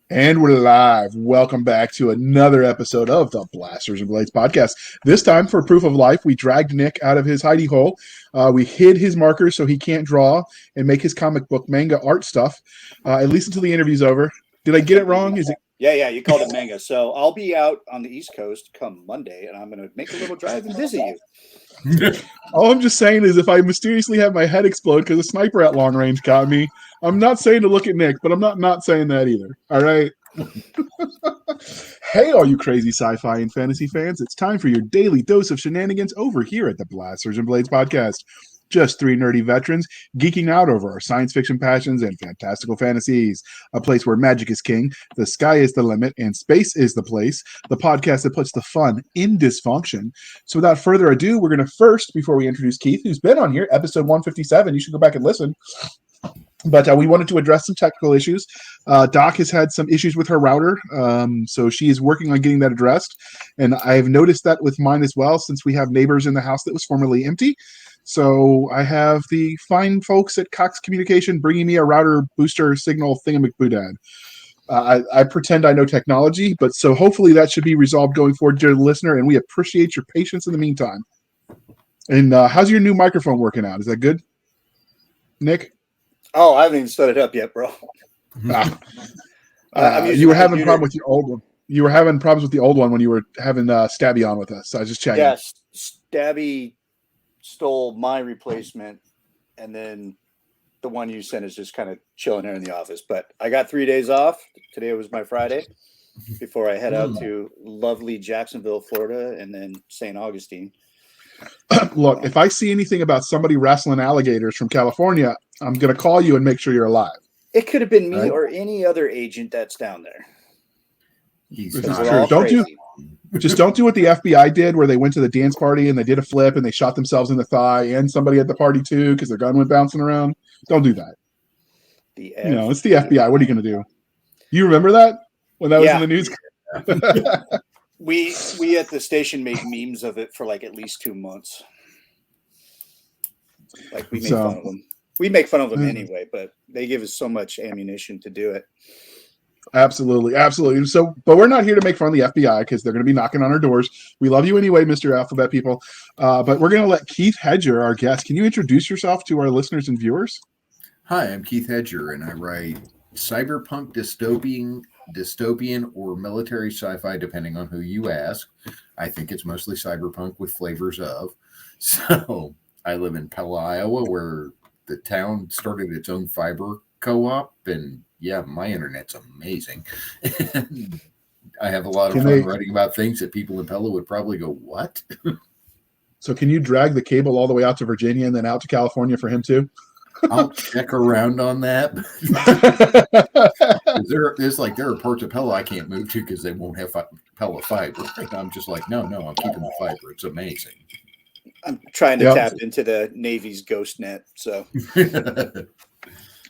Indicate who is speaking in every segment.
Speaker 1: And we're live. Welcome back to another episode of the Blasters and Blades podcast. This time, for proof of life, we dragged Nick out of his hidey hole. We hid his markers so he can't draw and make his comic book manga art stuff, at least until the interview's over. Did I get it wrong? Is it?
Speaker 2: Yeah, you called it manga. So I'll be out on the East Coast come Monday, and I'm going to make a little drive and visit you.
Speaker 1: All I'm just saying is if I mysteriously have my head explode because a sniper at long range got me, I'm not saying to look at Nick, but I'm not saying that either. All right? Hey, all you crazy sci-fi and fantasy fans, it's time for your daily dose of shenanigans over here at the Blasters and Blades podcast. Just three nerdy veterans geeking out over our science fiction passions and fantastical fantasies. A place where magic is king, the sky is the limit, and space is the place. The podcast that puts the fun in dysfunction. So without further ado, we're going to first, before we introduce Keith, who's been on here, episode 157. You should go back and listen. But we wanted to address some technical issues. Doc has had some issues with her router, so she is working on getting that addressed. And I've noticed that with mine as well, since we have neighbors in the house that was formerly empty. So I have the fine folks at Cox Communication bringing me a router booster signal thingamacboodad. I pretend I know technology, but so hopefully that should be resolved going forward, dear listener, and we appreciate your patience in the meantime. And how's your new microphone working out? Is that good, Nick?
Speaker 2: Oh, I haven't even set it up yet, bro.
Speaker 1: You were having a problem with your old one. You were having problems with the old one when you were having Stabby on with us. So I was just checking.
Speaker 2: Yes, Stabby stole my replacement, and then the one you sent is just kind of chilling here in the office. But I got 3 days off. Today was my Friday before I head out to lovely Jacksonville, Florida, and then St. Augustine.
Speaker 1: Look, if I see anything about somebody wrestling alligators from California, I'm going to call you and make sure you're alive.
Speaker 2: It could have been me or any other agent that's down there.
Speaker 1: This is true. Don't do what the FBI did, where they went to the dance party and they did a flip and they shot themselves in the thigh and somebody at the party too because their gun went bouncing around. Don't do that. It's the FBI. What are you going to do? You remember that when that was in the news?
Speaker 2: We at the station made memes of it for like at least 2 months. Like we made fun of them. We make fun of them anyway, but they give us so much ammunition to do it.
Speaker 1: Absolutely. So, but we're not here to make fun of the FBI because they're going to be knocking on our doors. We love you anyway, Mr. Alphabet people. But we're going to let Keith Hedger, our guest. Can you introduce yourself to our listeners and viewers?
Speaker 3: Hi, I'm Keith Hedger, and I write cyberpunk, dystopian, or military sci-fi, depending on who you ask. I think it's mostly cyberpunk with flavors of. So I live in Pella, Iowa, where the town started its own fiber co-op, and yeah, my internet's amazing. I have a lot of fun writing about things that people in Pella would probably go, what?
Speaker 1: So can you drag the cable all the way out to Virginia and then out to California for him too?
Speaker 3: I'll check around on that. There are parts of Pella I can't move to because they won't have Pella fiber. And I'm just like, no, I'm keeping the fiber. It's amazing.
Speaker 2: I'm trying to tap into the Navy's ghost net. So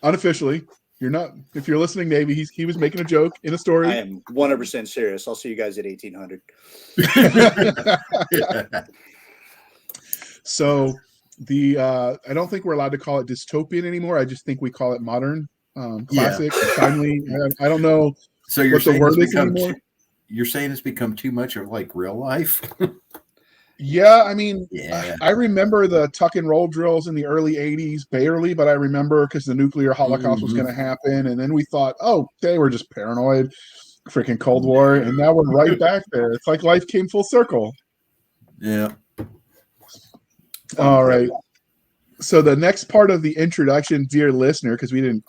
Speaker 1: unofficially, you're not. If you're listening, Navy, he was making a joke in a story.
Speaker 2: I am 100% serious. I'll see you guys at 1800.
Speaker 1: So I don't think we're allowed to call it dystopian anymore. I just think we call it modern, classic, timely. I don't know.
Speaker 3: So you're saying the word is anymore. You're saying it's become too much of like real life.
Speaker 1: Yeah, I mean, I remember the tuck and roll drills in the early 80s, barely, but I remember because the nuclear holocaust was going to happen. And then we thought, oh, they were just paranoid, freaking Cold War. And now we're right back there. It's like life came full circle.
Speaker 3: Yeah.
Speaker 1: All right. So the next part of the introduction, dear listener, because we didn't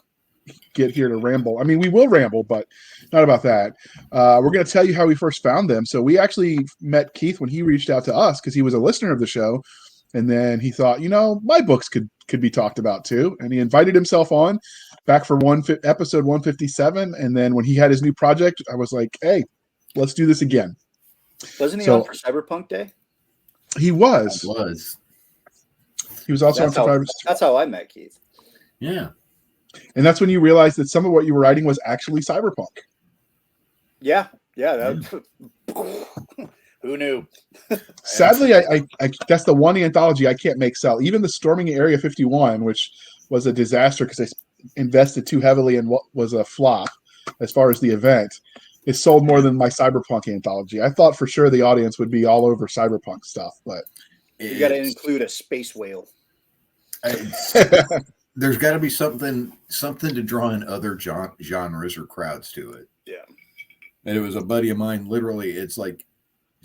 Speaker 1: get here to ramble. I mean, we will ramble, but not about that. We're going to tell you how we first found them. So we actually met Keith when he reached out to us because he was a listener of the show. And then he thought, my books could be talked about too. And he invited himself on back for episode 157. And then when he had his new project, I was like, hey, let's do this again.
Speaker 2: Wasn't he on for Cyberpunk Day?
Speaker 1: He was. He was also on for
Speaker 2: That's how I met Keith.
Speaker 3: Yeah.
Speaker 1: And that's when you realized that some of what you were writing was actually cyberpunk.
Speaker 2: Yeah. Who knew?
Speaker 1: Sadly, I that's the one anthology I can't make sell. Even the Storming Area 51, which was a disaster because I invested too heavily in what was a flop. as far as the event, it sold more than my Cyberpunk anthology. I thought for sure the audience would be all over Cyberpunk stuff, but
Speaker 2: you got to include a space whale.
Speaker 3: There's got to be something to draw in other genres or crowds to it.
Speaker 2: Yeah.
Speaker 3: And it was a buddy of mine. Literally, it's like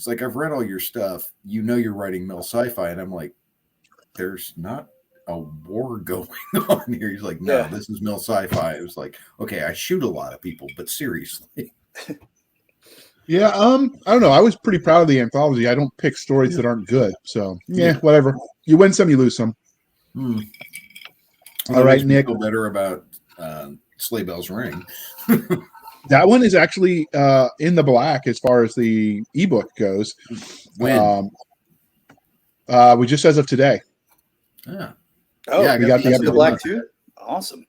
Speaker 3: I've read all your stuff. You're writing mil sci-fi, and I'm like, there's not a war going on here. He's like, no, This is mil sci-fi. It was like, okay, I shoot a lot of people, but seriously.
Speaker 1: Yeah, I don't know. I was pretty proud of the anthology. I don't pick stories that aren't good, so whatever. You win some, you lose some. All right, Nick.
Speaker 3: Feel better about Sleigh Bells Ring.
Speaker 1: That one is actually in the black as far as the ebook goes.
Speaker 3: When?
Speaker 1: We just as of today.
Speaker 3: Yeah.
Speaker 2: Oh,
Speaker 1: yeah, we got the
Speaker 2: black too. Awesome.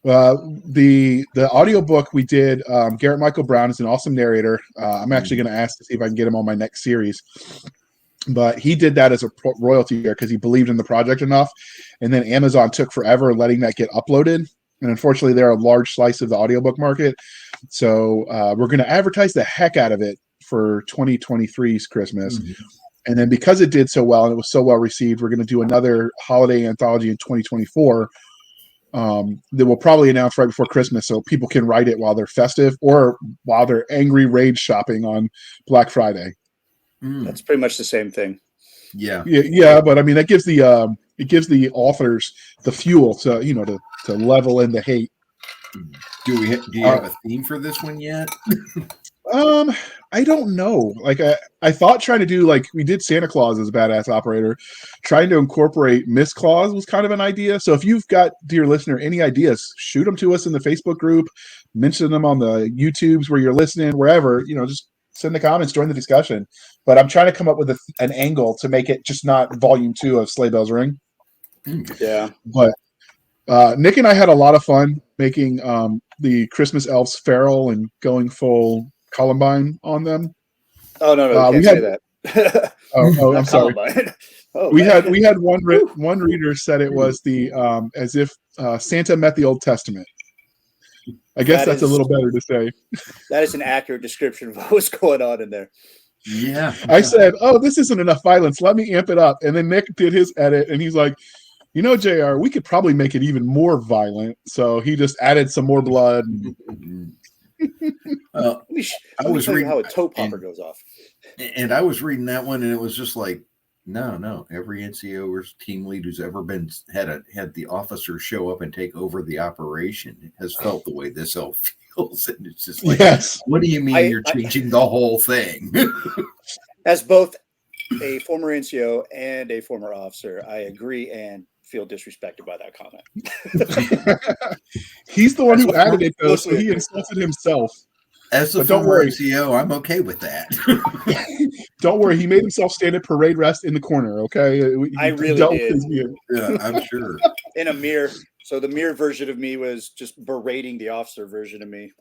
Speaker 1: The audiobook we did, Garrett Michael Brown is an awesome narrator. I'm actually going to ask to see if I can get him on my next series. But he did that as a royalty there because he believed in the project enough. And then Amazon took forever letting that get uploaded. And unfortunately, they're a large slice of the audiobook market. So we're going to advertise the heck out of it for 2023's Christmas. Mm-hmm. And then because it did so well and it was so well received, we're going to do another holiday anthology in 2024 that we'll probably announce right before Christmas so people can write it while they're festive or while they're angry rage shopping on Black Friday.
Speaker 2: That's pretty much the same thing.
Speaker 1: Yeah, but I mean that gives the authors the fuel to level in the hate.
Speaker 3: Do you have a theme for this one yet?
Speaker 1: I don't know. Like I thought trying to do like we did Santa Claus as a badass operator, trying to incorporate Miss Claus was kind of an idea. So if you've got, dear listener, any ideas, shoot them to us in the Facebook group, mention them on the YouTubes where you're listening, wherever, just send the comments, join the discussion. But I'm trying to come up with an angle to make it just not volume 2 of Sleigh Bells Ring.
Speaker 2: Yeah.
Speaker 1: But Nick and I had a lot of fun making the Christmas elves feral and going full Columbine on them.
Speaker 2: Oh no, we can't say that.
Speaker 1: I'm sorry. We had one reader said it was the as if Santa met the Old Testament. I guess that's a little better to say.
Speaker 2: That is an accurate description of what was going on in there.
Speaker 3: Yeah.
Speaker 1: I said, this isn't enough violence. Let me amp it up. And then Nick did his edit and he's like, JR, we could probably make it even more violent. So he just added some more blood.
Speaker 2: I was reading how a toe popper goes off.
Speaker 3: And I was reading that one and it was just like, no. Every NCO or team lead who's ever had the officer show up and take over the operation has felt the way this elf feels. And it's just like, what do you mean you're changing the whole thing?
Speaker 2: As both a former NCO and a former officer, I agree and feel disrespected by that comment.
Speaker 1: He's the one who added it, though, so he insulted himself.
Speaker 3: As the former NCO, I'm okay with that.
Speaker 1: Don't worry, he made himself stand at parade rest in the corner, okay?
Speaker 2: I really did.
Speaker 3: Yeah, I'm sure.
Speaker 2: In a mirror. So the mirror version of me was just berating the officer version of me.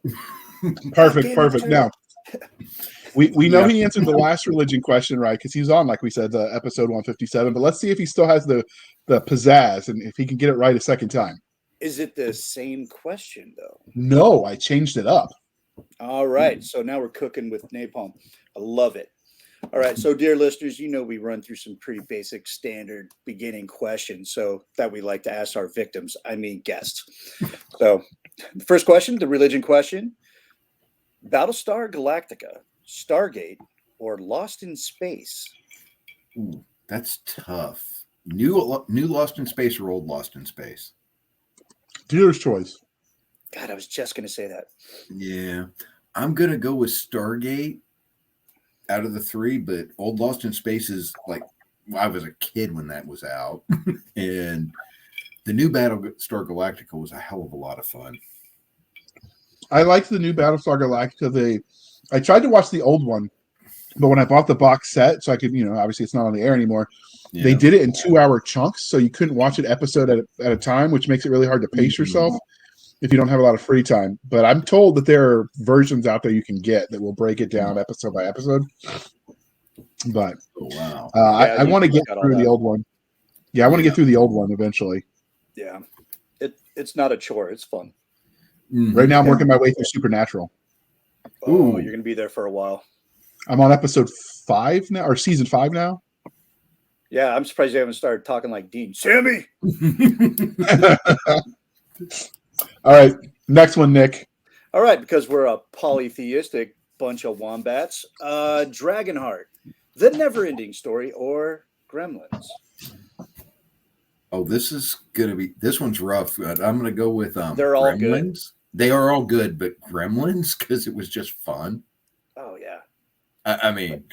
Speaker 1: Perfect. Now, we know he answered the last religion question right because he's on, like we said, the episode 157. But let's see if he still has the pizzazz and if he can get it right a second time.
Speaker 2: Is it the same question, though?
Speaker 1: No, I changed it up.
Speaker 2: All right. So now we're cooking with napalm. I love it. All right. So, dear listeners, we run through some pretty basic standard beginning questions so that we like to ask our victims, guests. So the first question, the religion question, Battlestar Galactica, Stargate, or Lost in Space?
Speaker 3: Ooh, that's tough. New Lost in Space or old Lost in Space?
Speaker 1: Dealer's choice.
Speaker 2: God, I was just going to say that.
Speaker 3: Yeah. I'm going to go with Stargate out of the 3, but old Lost in Space is like, I was a kid when that was out. And the new Battlestar Galactica was a hell of a lot of fun.
Speaker 1: I liked the new Battlestar Galactica. I tried to watch the old one, but when I bought the box set, so I could, obviously it's not on the air anymore, they did it in 2-hour chunks, so you couldn't watch it episode at a time, which makes it really hard to pace yourself if you don't have a lot of free time. But I'm told that there are versions out there you can get that will break it down episode by episode. But I want to get through the old one. Yeah, I want to get through the old one eventually.
Speaker 2: Yeah, it's not a chore. It's fun.
Speaker 1: Right now, I'm working my way through Supernatural.
Speaker 2: Oh, you're going to be there for a while.
Speaker 1: I'm on episode 5 now, or season 5 now.
Speaker 2: Yeah, I'm surprised you haven't started talking like Dean. Sammy!
Speaker 1: All right, next one, Nick.
Speaker 2: All right, because we're a polytheistic bunch of wombats. Dragonheart, The Never-Ending Story, or Gremlins.
Speaker 3: Oh, this one's rough. I'm gonna go with
Speaker 2: They're all
Speaker 3: Gremlins.
Speaker 2: good.
Speaker 3: They are all good, but Gremlins, because it was just fun.
Speaker 2: Oh yeah.
Speaker 3: I mean,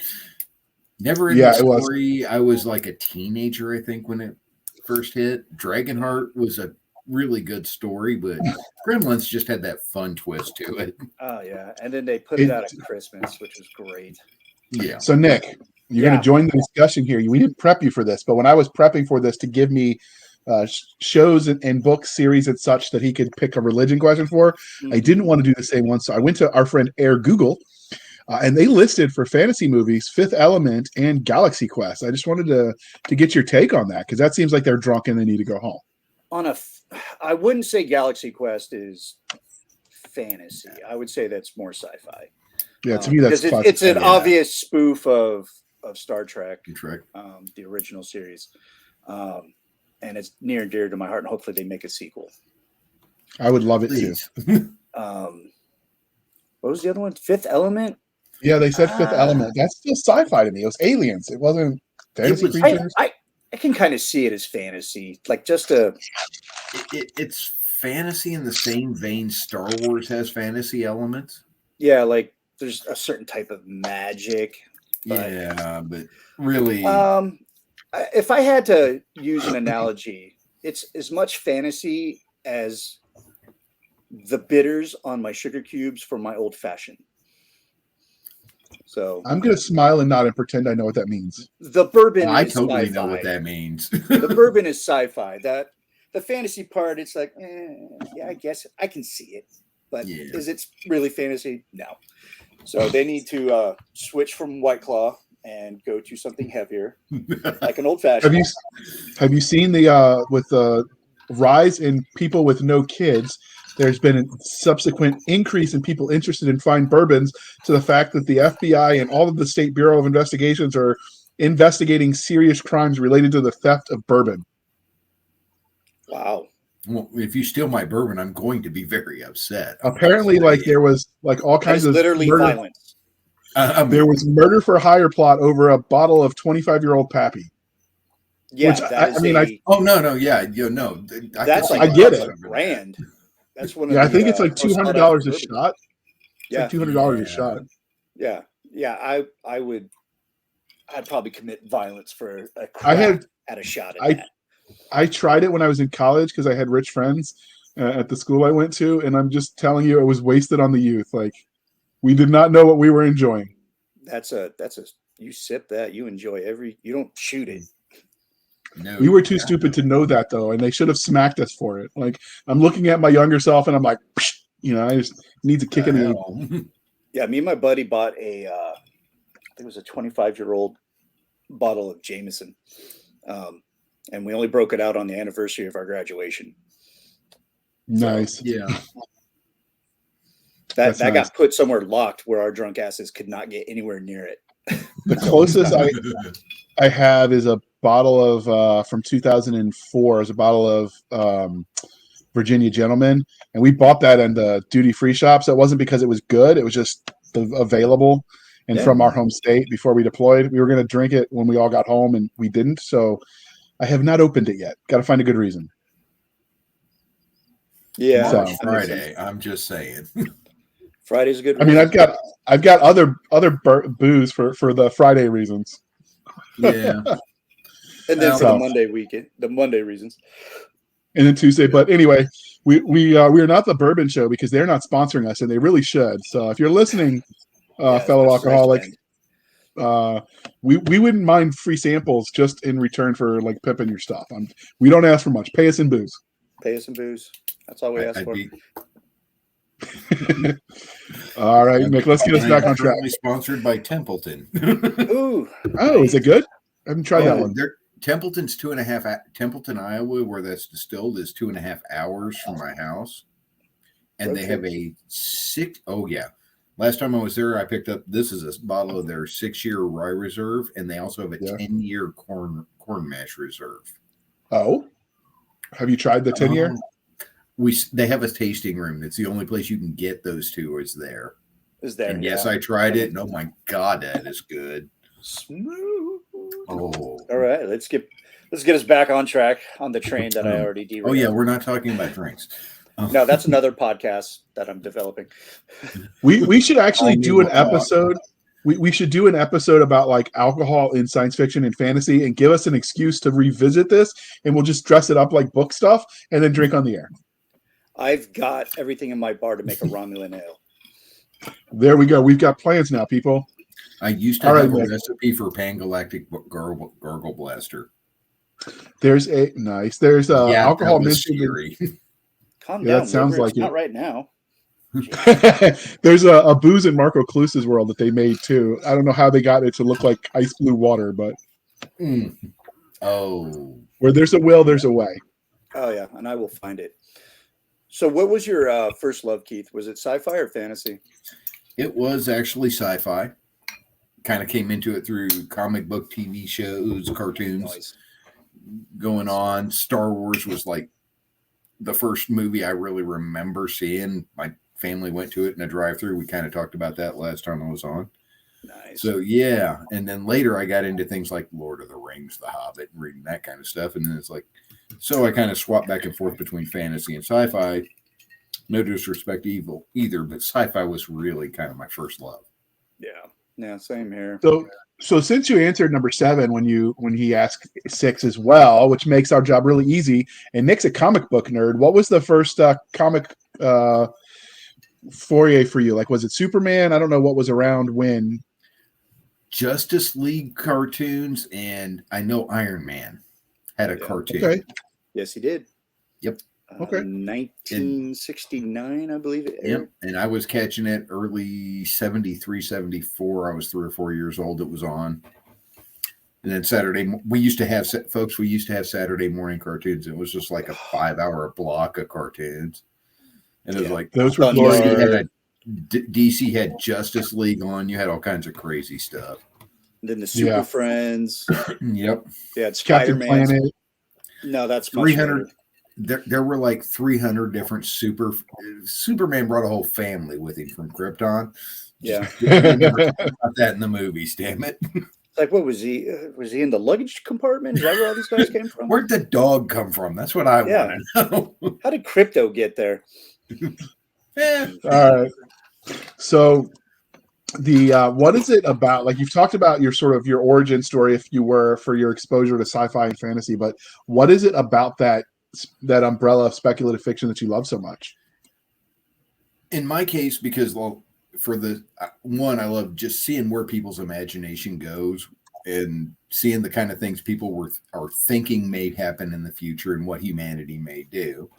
Speaker 3: Never Ending
Speaker 1: Yeah, it was.
Speaker 3: Story. I was like a teenager, I think, when it first hit. Dragonheart was a really good story, but Gremlins just had that fun twist to it.
Speaker 2: Oh yeah, and then they put it out at Christmas, which was great.
Speaker 3: Yeah.
Speaker 1: So, Nick, you're going to join the discussion here. We didn't prep you for this, but when I was prepping for this to give me shows and book series and such that he could pick a religion question for, I didn't want to do the same one. So I went to our friend Air Google, and they listed for fantasy movies Fifth Element and Galaxy Quest. I just wanted to get your take on that, because that seems like they're drunk and they need to go home.
Speaker 2: I wouldn't say Galaxy Quest is fantasy. I would say that's more sci-fi.
Speaker 1: Yeah, to me that's
Speaker 2: it's an obvious spoof of Star Trek, the original series, and it's near and dear to my heart. And hopefully they make a sequel.
Speaker 1: I would love it too.
Speaker 2: What was the other one? Fifth Element.
Speaker 1: Yeah, they said Fifth Element. That's still sci-fi to me. It was aliens. It wasn't fantasy creatures.
Speaker 2: I can kind of see it as fantasy, like just
Speaker 3: it's fantasy in the same vein Star Wars has fantasy elements.
Speaker 2: Yeah, like there's a certain type of magic.
Speaker 3: But really,
Speaker 2: if I had to use an analogy, it's as much fantasy as the bitters on my sugar cubes for my old fashioned. So
Speaker 1: I'm gonna smile and nod and pretend I know what that means.
Speaker 2: The bourbon.
Speaker 3: I totally know what that means.
Speaker 2: The bourbon is sci-fi. That the fantasy part, it's like, yeah, I guess I can see it, but is it really fantasy? No. So they need to switch from White Claw and go to something heavier, like an old fashioned.
Speaker 1: Have you seen the with the rise in people with no kids? There's been a subsequent increase in people interested in fine bourbons, to the fact that the FBI and all of the State Bureau of Investigations are investigating serious crimes related to the theft of bourbon.
Speaker 2: Wow.
Speaker 3: Well, if you steal my bourbon, I'm going to be very upset.
Speaker 1: Apparently, there was all kinds of
Speaker 2: literally
Speaker 1: murder.
Speaker 2: Violence.
Speaker 1: There was murder for hire plot over a bottle of 25-year-old Pappy.
Speaker 2: Yeah,
Speaker 1: which,
Speaker 2: that's like
Speaker 1: I get it.
Speaker 2: $1,000. That's one of
Speaker 1: I think it's like $200 a shot.
Speaker 2: Yeah,
Speaker 1: like $200 a shot.
Speaker 2: Yeah. I'd probably commit violence for a crack at a shot at that.
Speaker 1: I tried it when I was in college because I had rich friends at the school I went to, and I'm just telling you, it was wasted on the youth. Like, we did not know what we were enjoying.
Speaker 2: You sip that, you enjoy you don't shoot it.
Speaker 3: No,
Speaker 1: we were too stupid to know that, though, and they should have smacked us for it. Like, I'm looking at my younger self, and I'm like, I just need to kick in the.
Speaker 2: Yeah, me and my buddy bought I think it was a 25-year-old bottle of Jameson, and we only broke it out on the anniversary of our graduation.
Speaker 1: Nice.
Speaker 2: So, yeah. That got put somewhere locked where our drunk asses could not get anywhere near it.
Speaker 1: The closest I have is a bottle of from 2004. Is a bottle of Virginia Gentleman, and we bought that in the duty-free shop. So it wasn't because it was good; it was just available and from our home state before we deployed. We were going to drink it when we all got home, and we didn't. So I have not opened it yet. Got to find a good reason.
Speaker 2: Yeah,
Speaker 3: so, Friday. I'm just saying.
Speaker 2: Friday's a good.
Speaker 1: I mean, I've got other booze for the Friday reasons.
Speaker 3: Yeah,
Speaker 2: and then for the Monday weekend, the Monday reasons,
Speaker 1: and then Tuesday. But anyway, we are not the Bourbon Show because they're not sponsoring us, and they really should. So if you're listening, fellow alcoholics, we wouldn't mind free samples just in return for like pimping your stuff. We don't ask for much. Pay us in booze.
Speaker 2: Pay us in booze. That's all we ask for.
Speaker 1: All right, Mick, let's get us back on track.
Speaker 3: Sponsored by Templeton.
Speaker 2: Ooh.
Speaker 1: Oh, is it good? I haven't tried that one.
Speaker 3: Templeton's 2.5. Templeton, Iowa, where that's distilled, is 2.5 hours from my house. and they have a six. Oh yeah, last time I was there, I picked up this is a bottle of their 6-year rye reserve, and they also have a 10-year corn mash reserve.
Speaker 1: Oh, have you tried the 10-year?
Speaker 3: They have a tasting room. It's the only place you can get those two. Is there? And yes,
Speaker 2: yeah.
Speaker 3: I tried it, and oh my god, that is good.
Speaker 2: Smooth.
Speaker 3: Oh,
Speaker 2: all right. Let's get us back on track on the train that I already derailed.
Speaker 3: Oh yeah, we're not talking about drinks.
Speaker 2: No, that's another podcast that I'm developing.
Speaker 1: We should actually do an episode. We should do an episode about like alcohol in science fiction and fantasy, and give us an excuse to revisit this, and we'll just dress it up like book stuff and then drink on the air.
Speaker 2: I've got everything in my bar to make a Romulan ale.
Speaker 1: There we go. We've got plans now, people.
Speaker 3: I used to have a recipe for Pangalactic Gargle Blaster.
Speaker 1: There's alcohol mentioned.
Speaker 2: Calm down.
Speaker 1: That sounds like
Speaker 2: not right now.
Speaker 1: There's a booze in Marco Cluse's world that they made too. I don't know how they got it to look like ice blue water, but where there's a will, there's a way.
Speaker 2: Oh yeah, and I will find it. So, what was your first love, Keith? Was it sci-fi or fantasy?
Speaker 3: It was actually sci-fi. Kind of came into it through comic book, TV shows, cartoons going on. Star Wars was like the first movie I really remember seeing. My family went to it in a drive-thru. We kind of talked about that last time I was on.
Speaker 2: Nice.
Speaker 3: So yeah, and then later I got into things like Lord of the Rings, The Hobbit, and reading that kind of stuff. And then it's like, so I kind of swapped back and forth between fantasy and sci-fi. No disrespect to either, but sci-fi was really kind of my first love.
Speaker 2: Yeah, same here.
Speaker 1: So since you answered number 7 when he asked 6 as well, which makes our job really easy, and Nick's a comic book nerd, what was the first comic foray for you? Like, was it Superman? I don't know what was around when.
Speaker 3: Justice League cartoons, and I know Iron Man had a cartoon.
Speaker 1: Okay.
Speaker 2: Yes, he did.
Speaker 3: Yep.
Speaker 1: Okay.
Speaker 2: 1969, I believe it.
Speaker 3: Yep. And I was catching it early 73, 74. I was 3 or 4 years old. It was on. And then Saturday, we used to have Saturday morning cartoons. It was just like a 5-hour block of cartoons. And it was like,
Speaker 1: those were
Speaker 3: DC had Justice League on. You had all kinds of crazy stuff.
Speaker 2: And then the Super Friends.
Speaker 3: Yep.
Speaker 2: Yeah, it's
Speaker 1: Captain Planet.
Speaker 2: No, that's
Speaker 3: 300. There were like 300 different Superman brought a whole family with him from Krypton.
Speaker 2: Yeah.
Speaker 3: About that in the movies, damn it.
Speaker 2: Like, what was he? Was he in the luggage compartment? Is that where all these guys came from?
Speaker 3: Where'd the dog come from? That's what I want to know.
Speaker 2: How did Crypto get there?
Speaker 1: All right. So the what is it about? Like, you've talked about your sort of your origin story, if you were, for your exposure to sci-fi and fantasy, but what is it about that umbrella of speculative fiction that you love so much?
Speaker 3: In my case, because for the one, I love just seeing where people's imagination goes and seeing the kind of things people are thinking may happen in the future and what humanity may do.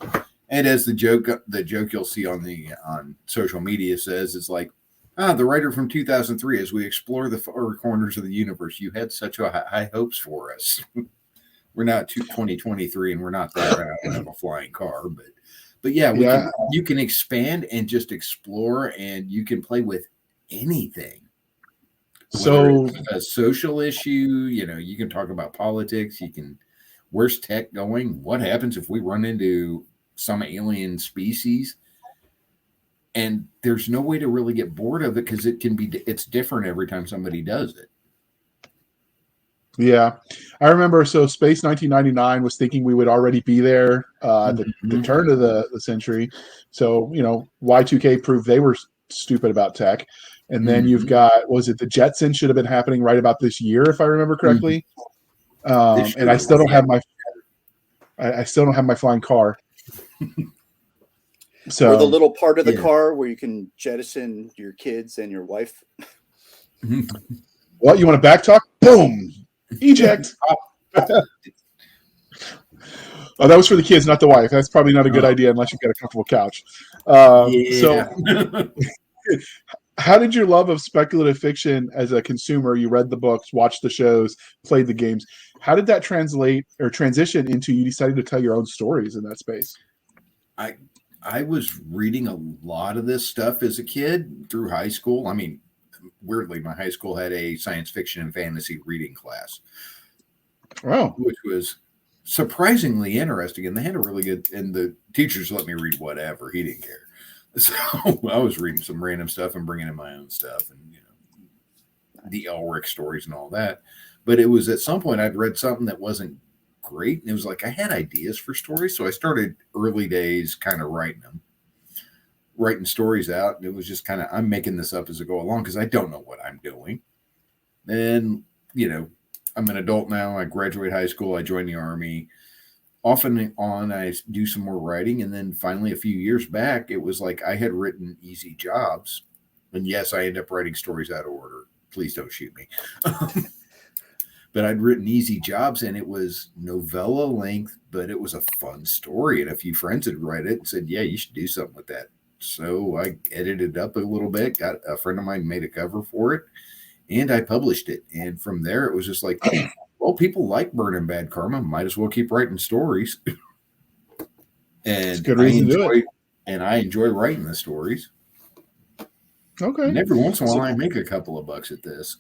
Speaker 3: And as the joke you'll see on social media says, it's like, the writer from 2003, as we explore the far corners of the universe, you had such high hopes for us. We're not 2023, and we're not there. I don't have a flying car, but yeah, you can expand and just explore, and you can play with anything.
Speaker 1: So
Speaker 3: a social issue, you can talk about politics. Where's tech going? What happens if we run into some alien species? And there's no way to really get bored of it because it's different every time somebody does it.
Speaker 1: Yeah, I remember. So Space 1999 was thinking we would already be there at the turn of the century. So, Y2K proved they were stupid about tech. And then you've got, was it the Jetsons should have been happening right about this year, if I remember correctly. And I still don't have my flying car. So,
Speaker 2: or the little part of the car where you can jettison your kids and your wife.
Speaker 1: What, you want to back talk? Boom. Eject. Oh, that was for the kids, not the wife. That's probably not a good idea unless you've got a comfortable couch. So how did your love of speculative fiction as a consumer, you read the books, watched the shows, played the games, how did that translate or transition into you deciding to tell your own stories in that space?
Speaker 3: I I was reading a lot of this stuff as a kid through high school. I mean, weirdly, my high school had a science fiction and fantasy reading class.
Speaker 1: Wow.
Speaker 3: Which was surprisingly interesting. And they had a really good, and the teachers let me read whatever. He didn't care. So I was reading some random stuff and bringing in my own stuff and, the Elric stories and all that. But it was at some point I'd read something that wasn't great. And it was like I had ideas for stories. So I started early days kind of writing stories out. And it was just kind of, I'm making this up as I go along because I don't know what I'm doing. And, I'm an adult now. I graduate high school. I join the Army. Off and on, I do some more writing. And then finally, a few years back, it was like I had written Easy Jobs. And yes, I end up writing stories out of order. Please don't shoot me. But I'd written Easy Jobs, and it was novella length, but it was a fun story. And a few friends had read it and said, yeah, you should do something with that. So I edited it up a little bit. Got a friend of mine made a cover for it. And I published it. And from there, it was just like, well, people like Burning Bad Karma. Might as well keep writing stories. And
Speaker 1: good reason to do it.
Speaker 3: And I enjoy writing the stories.
Speaker 1: Okay.
Speaker 3: And every once in a while, I make a couple of bucks at this.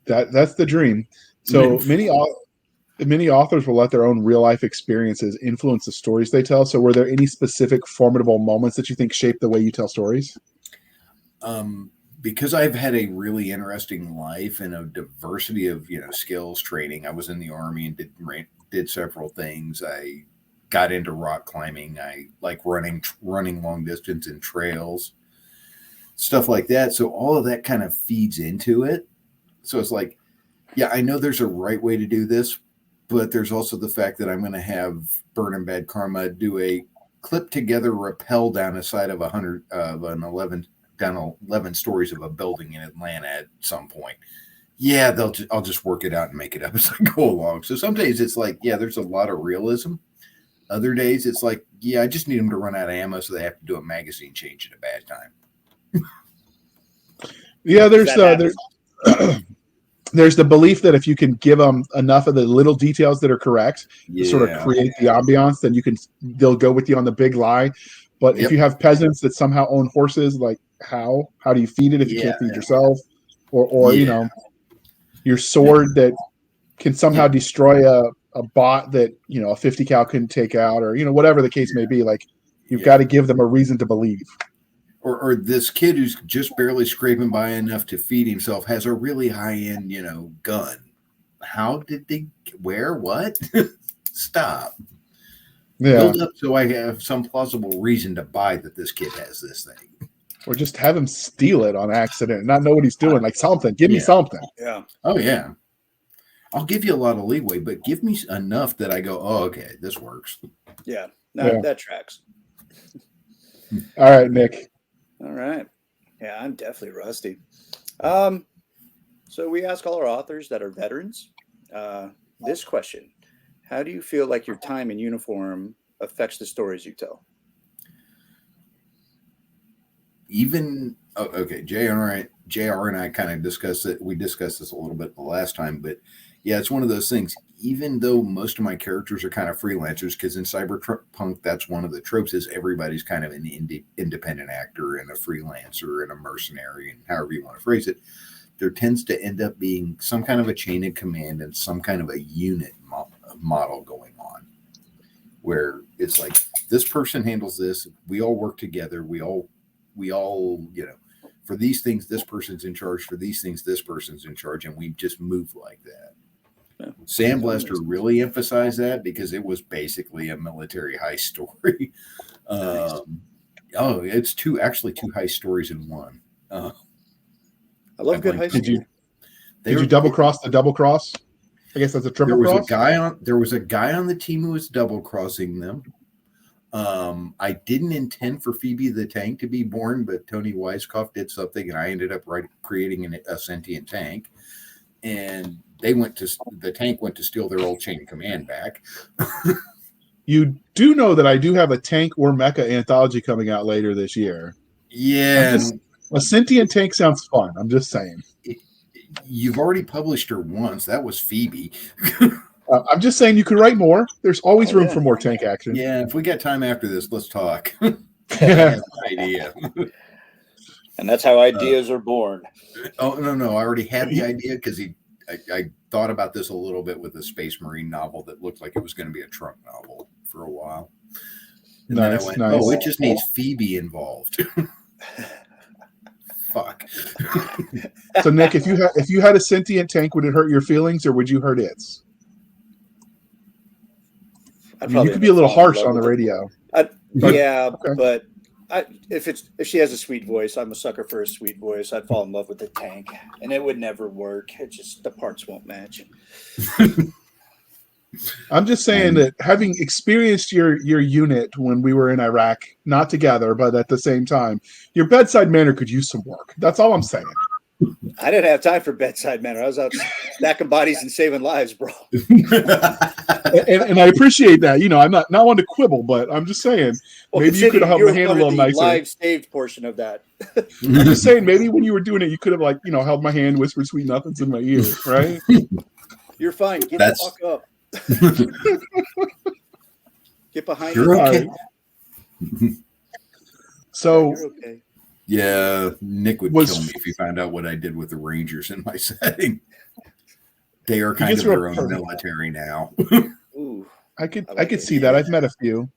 Speaker 1: That's the dream. So many authors will let their own real life experiences influence the stories they tell. So were there any specific formidable moments that you think shaped the way you tell stories?
Speaker 3: Because I've had a really interesting life and a diversity of, skills training. I was in the Army and did several things. I got into rock climbing. I like running long distance in trails, stuff like that. So all of that kind of feeds into it. So it's like, yeah, I know there's a right way to do this, but there's also the fact that I'm going to have Burning Bad Karma do a clip together rappel down a side of 11 stories of a building in Atlanta at some point. Yeah, I'll just work it out and make it up as I go along. So some days it's like, yeah, there's a lot of realism. Other days it's like, yeah, I just need them to run out of ammo, so they have to do a magazine change at a bad time.
Speaker 1: Yeah, there's the belief that if you can give them enough of the little details that are correct to sort of create the ambiance, then they'll go with you on the big lie. But if you have peasants that somehow own horses, like how do you feed it if you can't feed yourself? Or your sword that can somehow destroy a bot that, a 50 cal couldn't take out, or, whatever the case may be. Like, you've got to give them a reason to believe.
Speaker 3: Or this kid who's just barely scraping by enough to feed himself has a really high-end, gun. How did they, where, what? Stop. Yeah. Build up so I have some plausible reason to buy that this kid has this thing.
Speaker 1: Or just have him steal it on accident and not know what he's doing. Like something. Give me something.
Speaker 2: Yeah.
Speaker 3: Oh, yeah. I'll give you a lot of leeway, but give me enough that I go, oh, okay, this works.
Speaker 2: Yeah. That tracks.
Speaker 1: All right, Nick.
Speaker 2: All right. Yeah, I'm definitely rusty. So we ask all our authors that are veterans this question. How do you feel like your time in uniform affects the stories you tell?
Speaker 3: JR and I kind of discussed it. We discussed this a little bit the last time, but yeah, it's one of those things. Even though most of my characters are kind of freelancers, because in Cyberpunk, that's one of the tropes is everybody's kind of an independent actor and a freelancer and a mercenary and however you want to phrase it. There tends to end up being some kind of a chain of command and some kind of a unit model going on where it's like this person handles this. We all work together. We all, for these things, this person's in charge. For these things, this person's in charge. And we just move like that. Yeah. Sandblaster really emphasized that because it was basically a military heist story. It's two heist stories in one.
Speaker 2: I love good heist.
Speaker 1: Did you double cross the double cross? I guess that's a triple cross.
Speaker 3: There was a guy on the team who was double crossing them. I didn't intend for Phoebe the tank to be born, but Tony Weiskopf did something, and I ended up creating a sentient tank. And the tank went to steal their old chain of command back.
Speaker 1: You do know that I do have a tank or mecha anthology coming out later this year.
Speaker 3: Yeah.
Speaker 1: A sentient tank sounds fun. I'm just saying.
Speaker 3: You've already published her once. That was Phoebe.
Speaker 1: I'm just saying you could write more. There's always room for more tank action.
Speaker 3: Yeah, if we got time after this, let's talk. I have an idea.
Speaker 2: And that's how ideas are born.
Speaker 3: Oh, no. I already had the idea because I thought about this a little bit with a Space Marine novel that looked like it was going to be a trunk novel for a while. And then I went, oh, it just needs Phoebe involved. Fuck.
Speaker 1: So Nick, if you had a sentient tank, would it hurt your feelings or would you hurt its? I mean, you could be a little harsh on the radio.
Speaker 2: But if she has a sweet voice, I'm a sucker for a sweet voice. I'd fall in love with the tank, and it would never work. It just the parts won't match.
Speaker 1: I'm just saying that having experienced your unit when we were in Iraq, not together, but at the same time, your bedside manner could use some work. That's all I'm saying.
Speaker 2: I didn't have time for bedside manner. I was out stacking bodies and saving lives, bro.
Speaker 1: and I appreciate that. You know, I'm not one to quibble, but I'm just saying maybe you could have held my hand a little nicer.
Speaker 2: Live saved portion of that.
Speaker 1: I'm just saying maybe when you were doing it, you could have held my hand, whispered sweet nothings in my ear, right?
Speaker 2: You're fine. Get the fuck up. Get behind
Speaker 3: You're okay.
Speaker 1: So
Speaker 2: you're okay.
Speaker 3: Yeah, Nick would kill me if he found out what I did with the Rangers in my setting. They are kind of their own military now.
Speaker 2: Ooh,
Speaker 1: I could see that. I've met a few.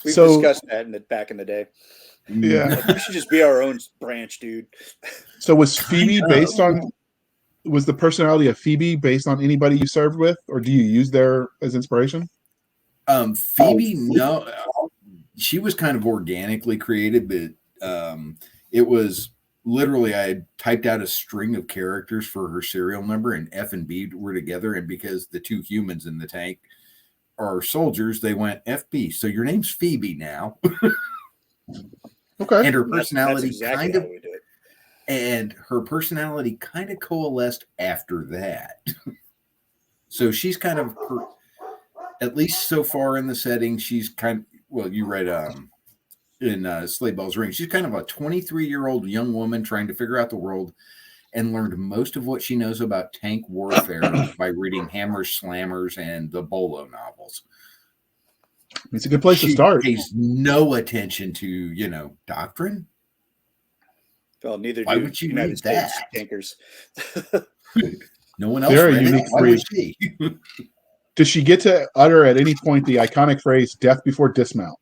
Speaker 2: We've discussed that back in the day.
Speaker 1: Yeah,
Speaker 2: we should just be our own branch, dude.
Speaker 1: So was Phoebe was the personality of Phoebe based on anybody you served with, or do you use there as inspiration?
Speaker 3: Phoebe, no, she was kind of organically created, but it was literally I had typed out a string of characters for her serial number, and F and B were together, and because the two humans in the tank are soldiers, they went FB. So your name's Phoebe now.
Speaker 1: Okay.
Speaker 3: And her personality her personality kind of coalesced after that. So she's kind of at least so far in the setting, she's kind of, well, you read in Sleigh Bells Ring, she's kind of a 23-year-old young woman trying to figure out the world and learned most of what she knows about tank warfare by reading Hammers, Slammers, and the Bolo novels.
Speaker 1: It's a good place to start.
Speaker 3: She pays no attention to, doctrine.
Speaker 2: Well, neither
Speaker 3: Why
Speaker 2: do
Speaker 3: would you
Speaker 2: United
Speaker 3: read
Speaker 2: States
Speaker 3: that?
Speaker 2: tankers.
Speaker 3: No one else
Speaker 1: They're a
Speaker 3: read
Speaker 1: unique
Speaker 3: it. Why
Speaker 1: breed.
Speaker 3: would she?
Speaker 1: Does she get to utter at any point the iconic phrase "death before dismount"?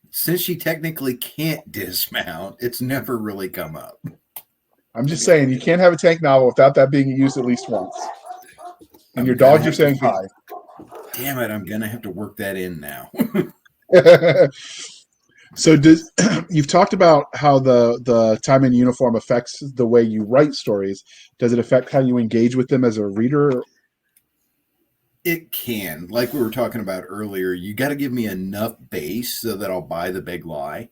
Speaker 3: Since she technically can't dismount, it's never really come up.
Speaker 1: I'm just saying you can't have a tank novel without that being used at least once. And your dogs are saying hi.
Speaker 3: Damn it, I'm gonna have to work that in now.
Speaker 1: So you've talked about how the time in uniform affects the way you write stories. Does it affect how you engage with them as a reader?
Speaker 3: It can. Like we were talking about earlier, you got to give me enough base so that I'll buy the big lie.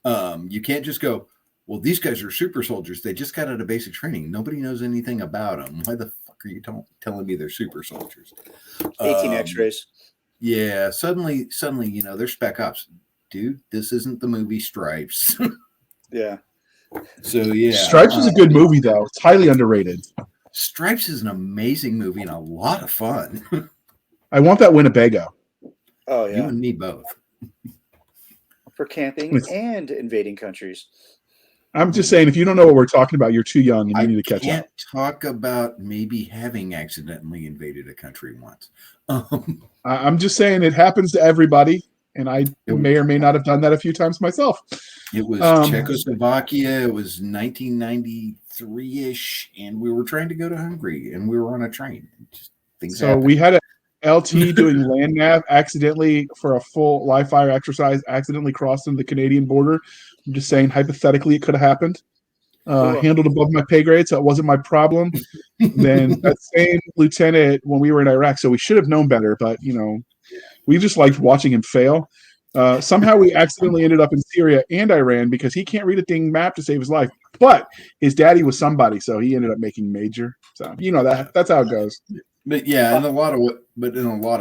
Speaker 3: You can't just go, well, these guys are super soldiers. They just got out of basic training. Nobody knows anything about them. Why the fuck are you telling me they're super soldiers?
Speaker 2: 18 X-rays.
Speaker 3: Yeah, suddenly, they're spec ops. Dude, this isn't the movie Stripes.
Speaker 2: Yeah.
Speaker 3: So, yeah.
Speaker 1: Stripes is a good movie, though. It's highly underrated.
Speaker 3: Stripes is an amazing movie and a lot of fun.
Speaker 1: I want that Winnebago.
Speaker 2: Oh, yeah.
Speaker 3: You and me both.
Speaker 2: For camping and invading countries.
Speaker 1: I'm just saying, if you don't know what we're talking about, you're too young and you need to catch up.
Speaker 3: I can't talk about maybe having accidentally invaded a country once.
Speaker 1: I'm just saying it happens to everybody, and I may or may not have done that a few times myself.
Speaker 3: It was Czechoslovakia. It was 1993-ish, and we were trying to go to Hungary, and we were on a train. Things happened.
Speaker 1: We had a LT doing land nav accidentally for a full live fire exercise, accidentally crossing the Canadian border. I'm just saying, hypothetically, it could have happened. Handled above my pay grade, so it wasn't my problem. Then that same lieutenant when we were in Iraq, so we should have known better, but we just liked watching him fail. Somehow we accidentally ended up in Syria and Iran because he can't read a dang map to save his life. But his daddy was somebody, so he ended up making major. So that's how it goes.
Speaker 3: But yeah, in a lot of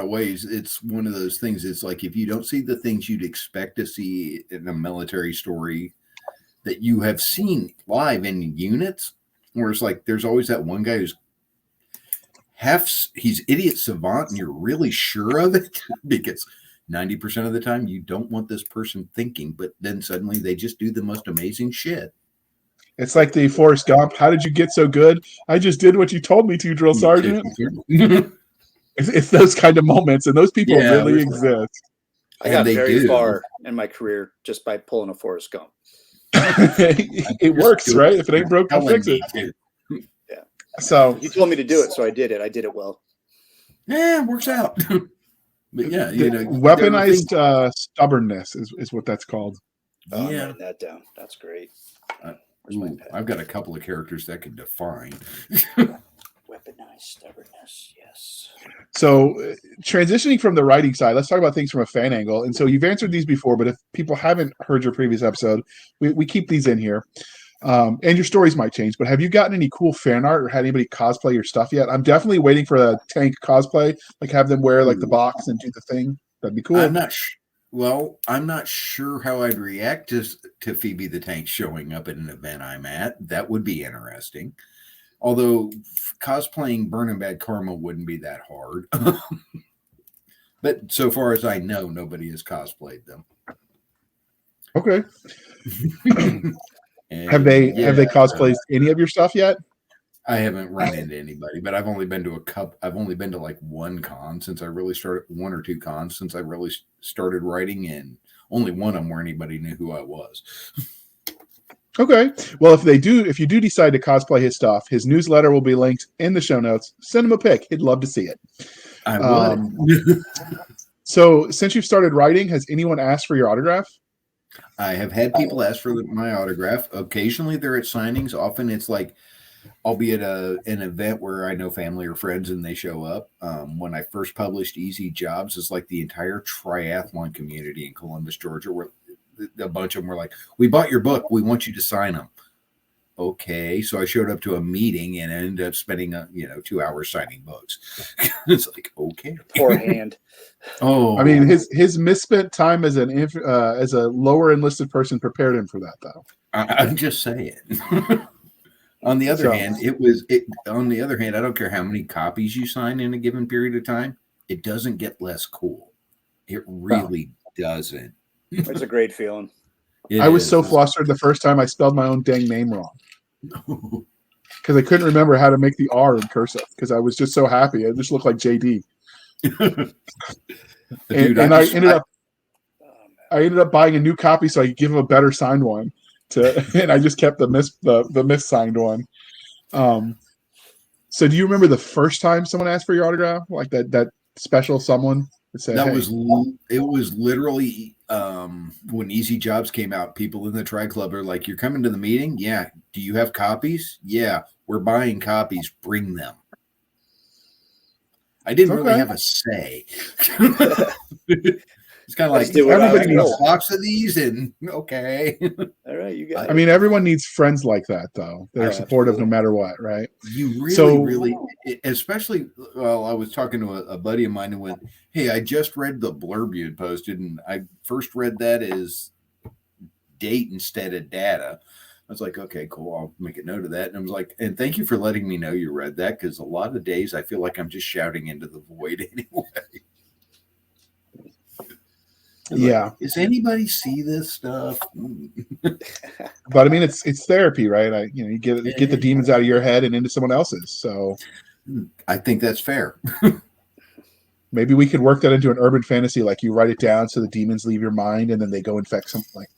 Speaker 3: ways, it's one of those things. It's like if you don't see the things you'd expect to see in a military story that you have seen live in units, where it's like there's always that one guy who's he's idiot savant, and you're really sure of it because 90% of the time, you don't want this person thinking, but then suddenly they just do the most amazing shit.
Speaker 1: It's like the Forrest Gump. How did you get so good? I just did what you told me to, drill sergeant. It's those kind of moments, and those people really exist.
Speaker 2: I got very far in my career just by pulling a Forrest Gump.
Speaker 1: It works, right? If it ain't broke, don't fix it.
Speaker 2: Yeah.
Speaker 1: So
Speaker 2: he told me to do it, so I did it. I did it well.
Speaker 3: Yeah, it works out. But yeah,
Speaker 1: weaponized stubbornness is what that's called.
Speaker 2: Oh, I'm writing that down. That's great.
Speaker 3: I've got a couple of characters that can define.
Speaker 2: Weaponized stubbornness, yes.
Speaker 1: So transitioning from the writing side, let's talk about things from a fan angle. And so you've answered these before, but if people haven't heard your previous episode, we keep these in here. And your stories might change, but have you gotten any cool fan art or had anybody cosplay your stuff yet? I'm definitely waiting for a tank cosplay, like have them wear like the box and do the thing. That'd be cool.
Speaker 3: I'm not sure how I'd react to Phoebe the Tank showing up at an event I'm at. That would be interesting. Although cosplaying Burning Bad Karma wouldn't be that hard. But so far as I know, nobody has cosplayed them.
Speaker 1: Okay. Have they cosplayed any of your stuff yet?
Speaker 3: I haven't run into anybody, but I've only been to like one con since I really started, one or two cons since I really started writing, and only one of them where anybody knew who I was.
Speaker 1: Okay. Well, if you do decide to cosplay his stuff, his newsletter will be linked in the show notes. Send him a pic. He'd love to see it.
Speaker 3: I would.
Speaker 1: So since you've started writing, has anyone asked for your autograph?
Speaker 3: I have had people ask for my autograph. Occasionally they're at signings. Often it's like I'll be at an event where I know family or friends and they show up. When I first published Easy Jobs, it's like the entire triathlon community in Columbus, Georgia, where a bunch of them were like, "We bought your book. We want you to sign them." Okay. So I showed up to a meeting and ended up spending 2 hours signing books. It's like, okay.
Speaker 2: Poor hand.
Speaker 3: Oh,
Speaker 1: I mean, his misspent time as a lower enlisted person prepared him for that, though.
Speaker 3: I'm just saying. On the other hand, on the other hand, I don't care how many copies you sign in a given period of time, it doesn't get less cool. It really doesn't.
Speaker 2: It's a great feeling.
Speaker 1: I was so flustered the first time I spelled my own dang name wrong. Because I couldn't remember how to make the R in cursive because I was just so happy. I just looked like JD. And I ended up buying a new copy so I could give him a better signed one. And I just kept the missigned one. So do you remember the first time someone asked for your autograph? Like that special someone that said,
Speaker 3: it was literally when Easy Jobs came out, people in the Tri Club are like, "You're coming to the meeting? Yeah. Do you have copies? Yeah. We're buying copies. Bring them." I didn't really have a say. It's kind of like, everybody needs a box of these, and okay.
Speaker 2: All right, you got it.
Speaker 1: I mean, everyone needs friends like that, though. That are supportive no matter what, right?
Speaker 3: You really, especially, well, I was talking to a buddy of mine who went, "Hey, I just read the blurb you had posted, and I first read that as date instead of data." I was like, "Okay, cool. I'll make a note of that." And I was like, "And thank you for letting me know you read that, because a lot of days I feel like I'm just shouting into the void anyway."
Speaker 1: Yeah.
Speaker 3: Like, does anybody see this stuff?
Speaker 1: But I mean, it's therapy, right? You get the demons out of your head and into someone else's. So
Speaker 3: I think that's fair.
Speaker 1: Maybe we could work that into an urban fantasy, like you write it down so the demons leave your mind and then they go infect something. Like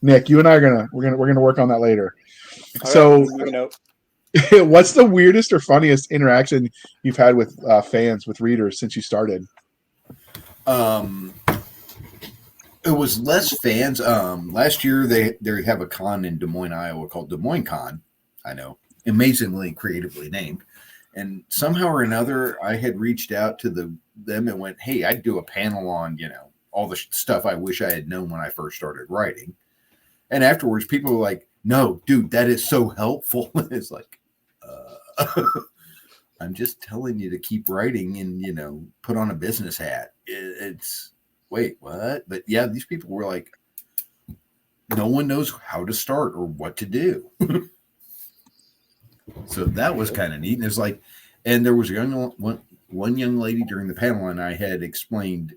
Speaker 1: Nick, you and I are gonna work on that later.
Speaker 2: All
Speaker 1: so
Speaker 2: right,
Speaker 1: what's the weirdest or funniest interaction you've had with fans, with readers since you started?
Speaker 3: It was less fans. Last year they have a con in Des Moines, Iowa called Des Moines Con. I know, amazingly creatively named. And somehow or another, I had reached out to them and went, "Hey, I'd do a panel on all the stuff I wish I had known when I first started writing." And afterwards, people were like, "No, dude, that is so helpful." It's like, I'm just telling you to keep writing and put on a business hat. It's wait, what? But yeah, these people were like, no one knows how to start or what to do. So that was kind of neat. And it's like, there was one young lady during the panel, and I had explained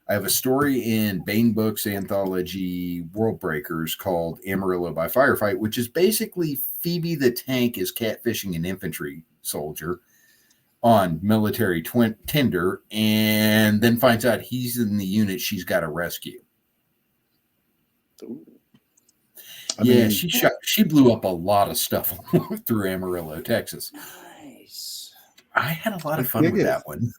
Speaker 3: I have a story in Bane Books anthology World Breakers called Amarillo by Firefight, which is basically Phoebe the Tank is catfishing an infantry soldier on military Tinder, and then finds out he's in the unit she's got to rescue.
Speaker 2: Ooh.
Speaker 3: She blew up a lot of stuff through Amarillo, Texas.
Speaker 2: Nice.
Speaker 3: I had a lot of fun with that one.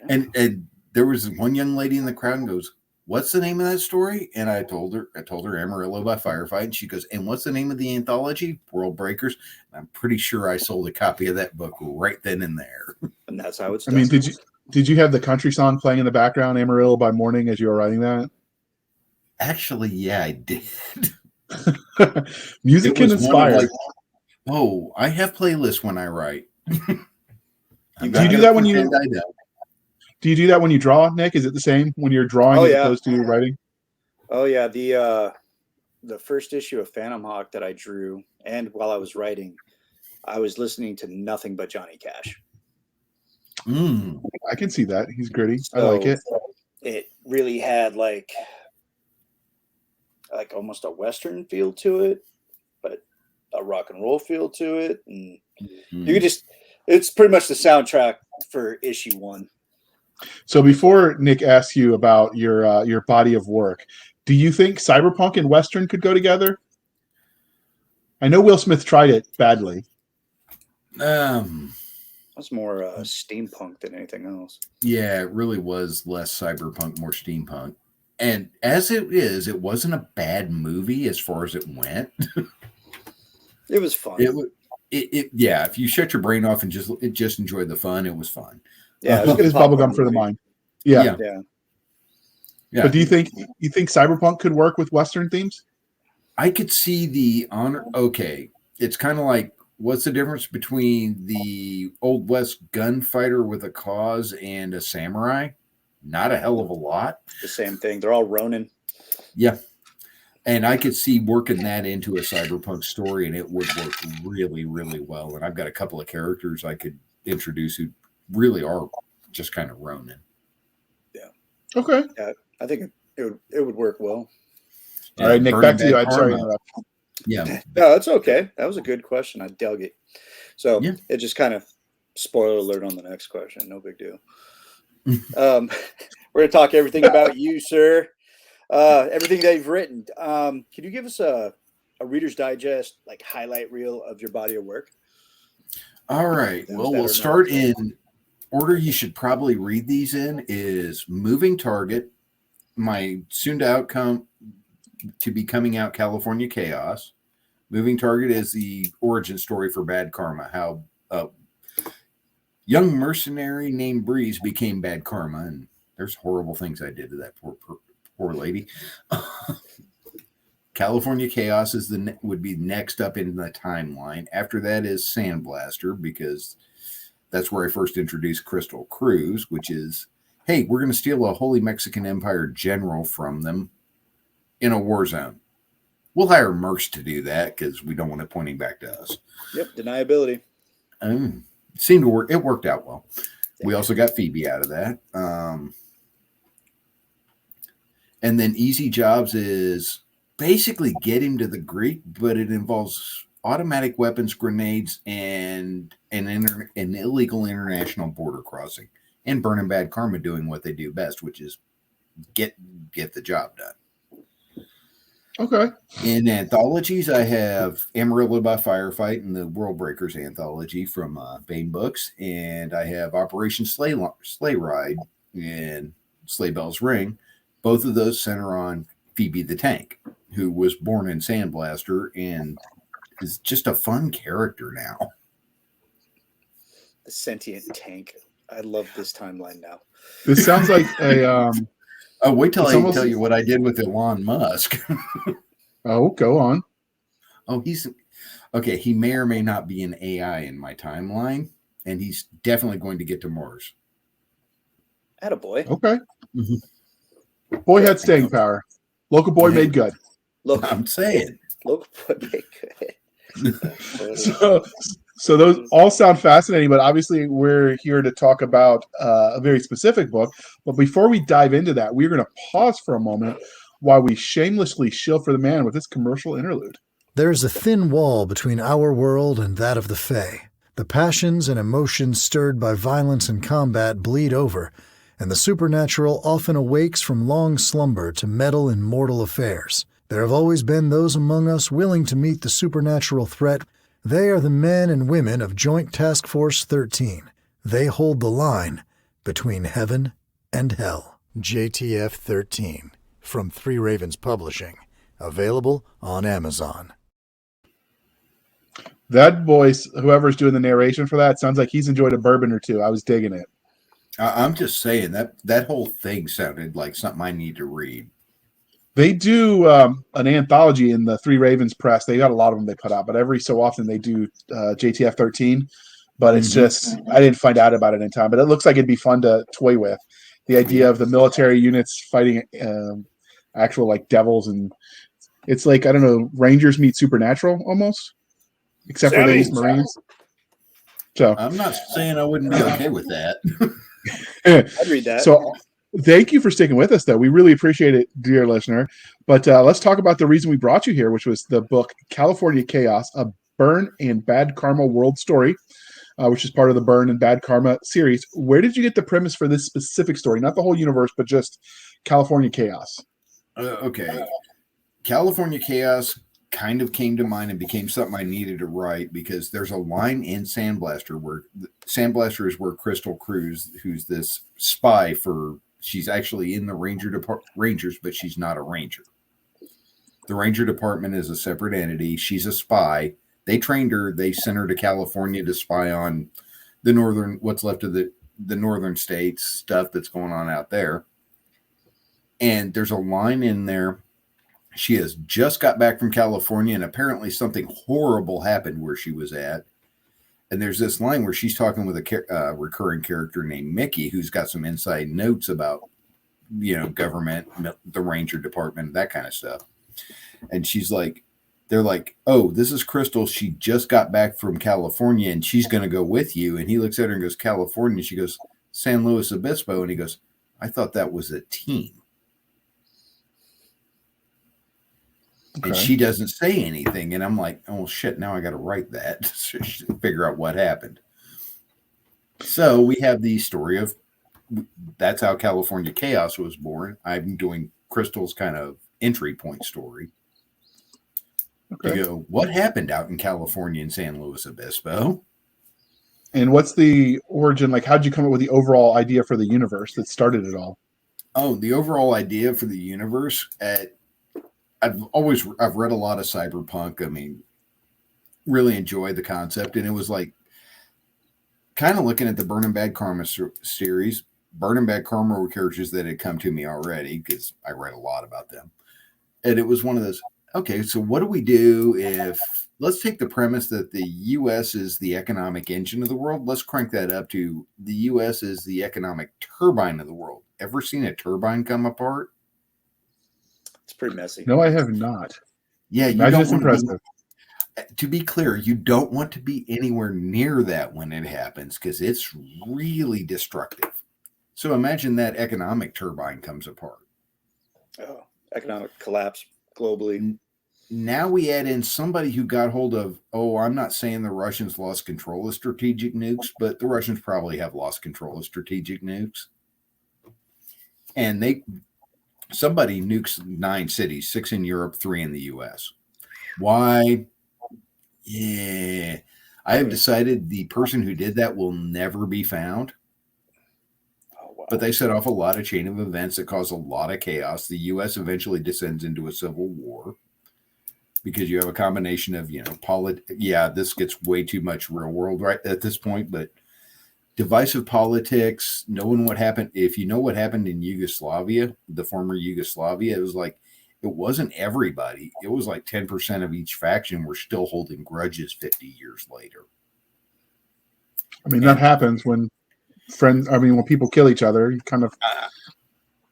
Speaker 3: And there was one young lady in the crowd and goes, "What's the name of that story?" And I told her Amarillo by Firefight. And she goes, "And what's the name of the anthology? World Breakers." And I'm pretty sure I sold a copy of that book right then and there.
Speaker 2: And that's how it's
Speaker 1: I
Speaker 2: done.
Speaker 1: mean, did you have the country song playing in the background, Amarillo by Morning, as you were writing that?
Speaker 3: Actually, yeah, I did.
Speaker 1: Music can inspire.
Speaker 3: I have playlists when I write.
Speaker 1: Do you do that when you? Do you do that when you draw, Nick? Is it the same when you're drawing as opposed to writing?
Speaker 2: Oh yeah, the first issue of Phantom Hawk that I drew, and while I was writing, I was listening to nothing but Johnny Cash.
Speaker 1: I can see that. He's gritty.
Speaker 2: So
Speaker 1: I like it.
Speaker 2: It really had like almost a Western feel to it, but a rock and roll feel to it, and you could it's pretty much the soundtrack for issue 1.
Speaker 1: So before Nick asks you about your body of work, do you think Cyberpunk and Western could go together? I know Will Smith tried it badly.
Speaker 2: That's more steampunk than anything else.
Speaker 3: Yeah, it really was less cyberpunk, more steampunk. And as it is, it wasn't a bad movie as far as it went.
Speaker 2: It was fun.
Speaker 3: Yeah, if you shut your brain off and just enjoy the fun, it was fun.
Speaker 2: Yeah,
Speaker 1: it was bubblegum for the mind. Yeah. But do you think Cyberpunk could work with Western themes?
Speaker 3: I could see the honor. Okay, it's kind of like, what's the difference between the Old West gunfighter with a cause and a samurai? Not a hell of a lot.
Speaker 2: The same thing. They're all Ronin.
Speaker 3: Yeah. And I could see working that into a cyberpunk story, and it would work really, really well. And I've got a couple of characters I could introduce who really are just kind of Ronin.
Speaker 2: Yeah.
Speaker 1: Okay.
Speaker 2: Yeah, I think it would work well.
Speaker 1: All right, Nick, back to you. I'm sorry to interrupt.
Speaker 3: Yeah.
Speaker 2: No, that's okay. That was a good question. I dug it. So it just kind of spoiler alert on the next question. No big deal. We're going to talk everything about you, sir. Everything that you've written. Can you give us a Reader's Digest highlight reel of your body of work?
Speaker 3: All right. Well, we'll start in order you should probably read these in is Moving Target, my soon to be coming out California Chaos. Moving Target is the origin story for Bad Karma, how a young mercenary named Breeze became Bad Karma, and there's horrible things I did to that poor lady. California Chaos would be next up in the timeline. After that is Sandblaster, because that's where I first introduced Crystal Cruz, which is, hey, we're going to steal a Holy Mexican Empire general from them in a war zone. We'll hire mercs to do that because we don't want it pointing back to us.
Speaker 2: Yep, deniability.
Speaker 3: Seemed to work. It worked out well. We also got Phoebe out of that. And then Easy Jobs is basically get him to the Greek, but it involves automatic weapons, grenades, and an illegal international border crossing, and Burning Bad Karma doing what they do best, which is get the job done.
Speaker 1: Okay.
Speaker 3: In anthologies, I have Amarillo by Firefight and the World Breakers anthology from Bane Books, and I have Operation Sleigh Ride and Sleigh Bells Ring. Both of those center on Phoebe the Tank, who was born in Sandblaster and is just a fun character now.
Speaker 2: The sentient tank. I love this timeline now.
Speaker 1: This sounds like a.
Speaker 3: Wait till I tell you what I did with Elon Musk.
Speaker 1: Oh, go on.
Speaker 3: Oh, he's okay. He may or may not be an AI in my timeline, and he's definitely going to get to Mars.
Speaker 2: Attaboy.
Speaker 1: Okay. Mm-hmm. Boy had staying power. Local boy made good.
Speaker 3: I'm saying.
Speaker 2: Local boy made good.
Speaker 1: So those all sound fascinating, but obviously we're here to talk about a very specific book. But before we dive into that, we're going to pause for a moment while we shamelessly shill for the man with this commercial interlude.
Speaker 4: There is a thin wall between our world and that of the Fae. The passions and emotions stirred by violence and combat bleed over, and the supernatural often awakes from long slumber to meddle in mortal affairs. There have always been those among us willing to meet the supernatural threat. They are the men and women of Joint Task Force 13. They hold the line between heaven and hell. JTF 13 from Three Ravens Publishing. Available on Amazon.
Speaker 1: That voice, whoever's doing the narration for that, sounds like he's enjoyed a bourbon or two. I was digging it.
Speaker 3: I'm just saying that whole thing sounded like something I need to read.
Speaker 1: They do an anthology in the Three Ravens press. They got a lot of them they put out, but every so often they do JTF 13. But it's just, I didn't find out about it in time. But it looks like it'd be fun to toy with. The idea of the military units fighting actual like devils, and it's like, I don't know, Rangers meet Supernatural almost, except for these Marines. So
Speaker 3: I'm not saying I wouldn't be okay with that.
Speaker 2: I'd read that.
Speaker 1: So thank you for sticking with us, though. We really appreciate it, dear listener. But let's talk about the reason we brought you here, which was the book California Chaos, a Burn and Bad Karma World Story, which is part of the Burn and Bad Karma series. Where did you get the premise for this specific story? Not the whole universe, but just California Chaos.
Speaker 3: Okay. California Chaos kind of came to mind and became something I needed to write because there's a line in Sandblaster where Sandblaster is where Crystal Cruz, who's this spy she's actually in the Rangers, but she's not a Ranger. The Ranger Department is a separate entity. She's a spy. They trained her. They sent her to California to spy on what's left of the northern states, stuff that's going on out there. And there's a line in there. She has just got back from California, and apparently something horrible happened where she was at. And there's this line where she's talking with a recurring character named Mickey, who's got some inside notes about, government, the Ranger Department, that kind of stuff. And they're like, oh, this is Crystal. She just got back from California, and she's going to go with you. And he looks at her and goes, California. She goes, San Luis Obispo. And he goes, I thought that was a team. Okay. And she doesn't say anything. And I'm like, oh, shit, now I got to write that to figure out what happened. So we have the story of that's how California Chaos was born. I'm doing Crystal's kind of entry point story. Okay. To go, what happened out in California in San Luis Obispo?
Speaker 1: And what's the origin? Like, how'd you come up with the overall idea for the universe that started it all?
Speaker 3: Oh, the overall idea for the universe I've read a lot of Cyberpunk. I mean, really enjoyed the concept. And it was like kind of looking at the Burn and Bad Karma series. Burn and Bad Karma were characters that had come to me already because I read a lot about them. And it was one of those, okay, so what do we do if, let's take the premise that the U.S. is the economic engine of the world. Let's crank that up to the U.S. is the economic turbine of the world. Ever seen a turbine come apart?
Speaker 2: It's pretty messy.
Speaker 1: No, I have not.
Speaker 3: Yeah,
Speaker 1: it's impressive.
Speaker 3: To be clear, you don't want to be anywhere near that when it happens because it's really destructive. So imagine that economic turbine comes apart.
Speaker 2: Oh, economic collapse globally.
Speaker 3: Now we add in somebody who got hold of, I'm not saying the Russians lost control of strategic nukes, but the Russians probably have lost control of strategic nukes. And somebody nukes 9 cities, 6 in Europe, 3 in the US. Why? Yeah. I have decided the person who did that will never be found. Oh, wow. But they set off a lot of chain of events that caused a lot of chaos. The US eventually descends into a civil war because you have a combination of, this gets way too much real world right at this point, but divisive politics, knowing what happened. If you know what happened in Yugoslavia, the former Yugoslavia, it was like, it wasn't everybody. It was like 10% of each faction were still holding grudges 50 years later.
Speaker 1: I mean, that happens when when people kill each other, you kind of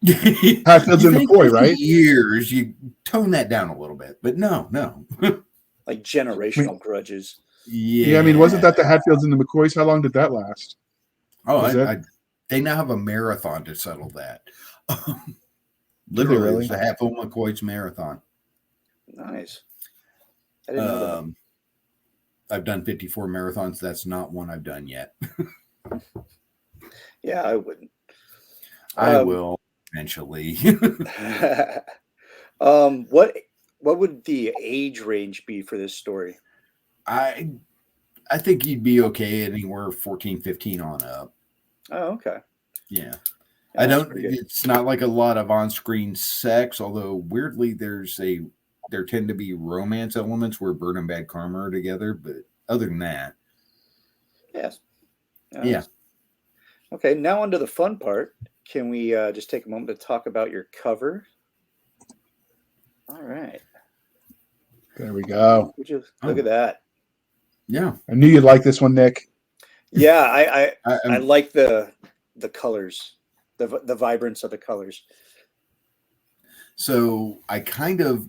Speaker 1: Hatfield's in McCoy, right?
Speaker 3: Years, you tone that down a little bit, but no.
Speaker 2: Like generational grudges.
Speaker 1: Yeah, I mean, wasn't that the Hatfields and the McCoys? How long did that last?
Speaker 3: Oh, they now have a marathon to settle that. Literally,
Speaker 1: really?
Speaker 3: it was the Hatfield McCoy's marathon.
Speaker 2: Nice. I didn't know that.
Speaker 3: I've done 54 marathons. That's not one I've done yet.
Speaker 2: Yeah, I wouldn't.
Speaker 3: I will eventually.
Speaker 2: What would the age range be for this story?
Speaker 3: I think you'd be okay anywhere 14, 15 on up.
Speaker 2: Oh, okay.
Speaker 3: Yeah.
Speaker 2: Yeah,
Speaker 3: It's not like a lot of on-screen sex, although weirdly there tend to be romance elements where Bird and Bad Karma are together, but other than that.
Speaker 2: Yes.
Speaker 3: Yeah.
Speaker 2: Okay, now on to the fun part. Can we just take a moment to talk about your cover? All right.
Speaker 1: There we go.
Speaker 2: Would you look at that?
Speaker 3: Yeah.
Speaker 1: I knew you'd like this one, Nick.
Speaker 2: Yeah, I like the colors, the vibrance of the colors.
Speaker 3: So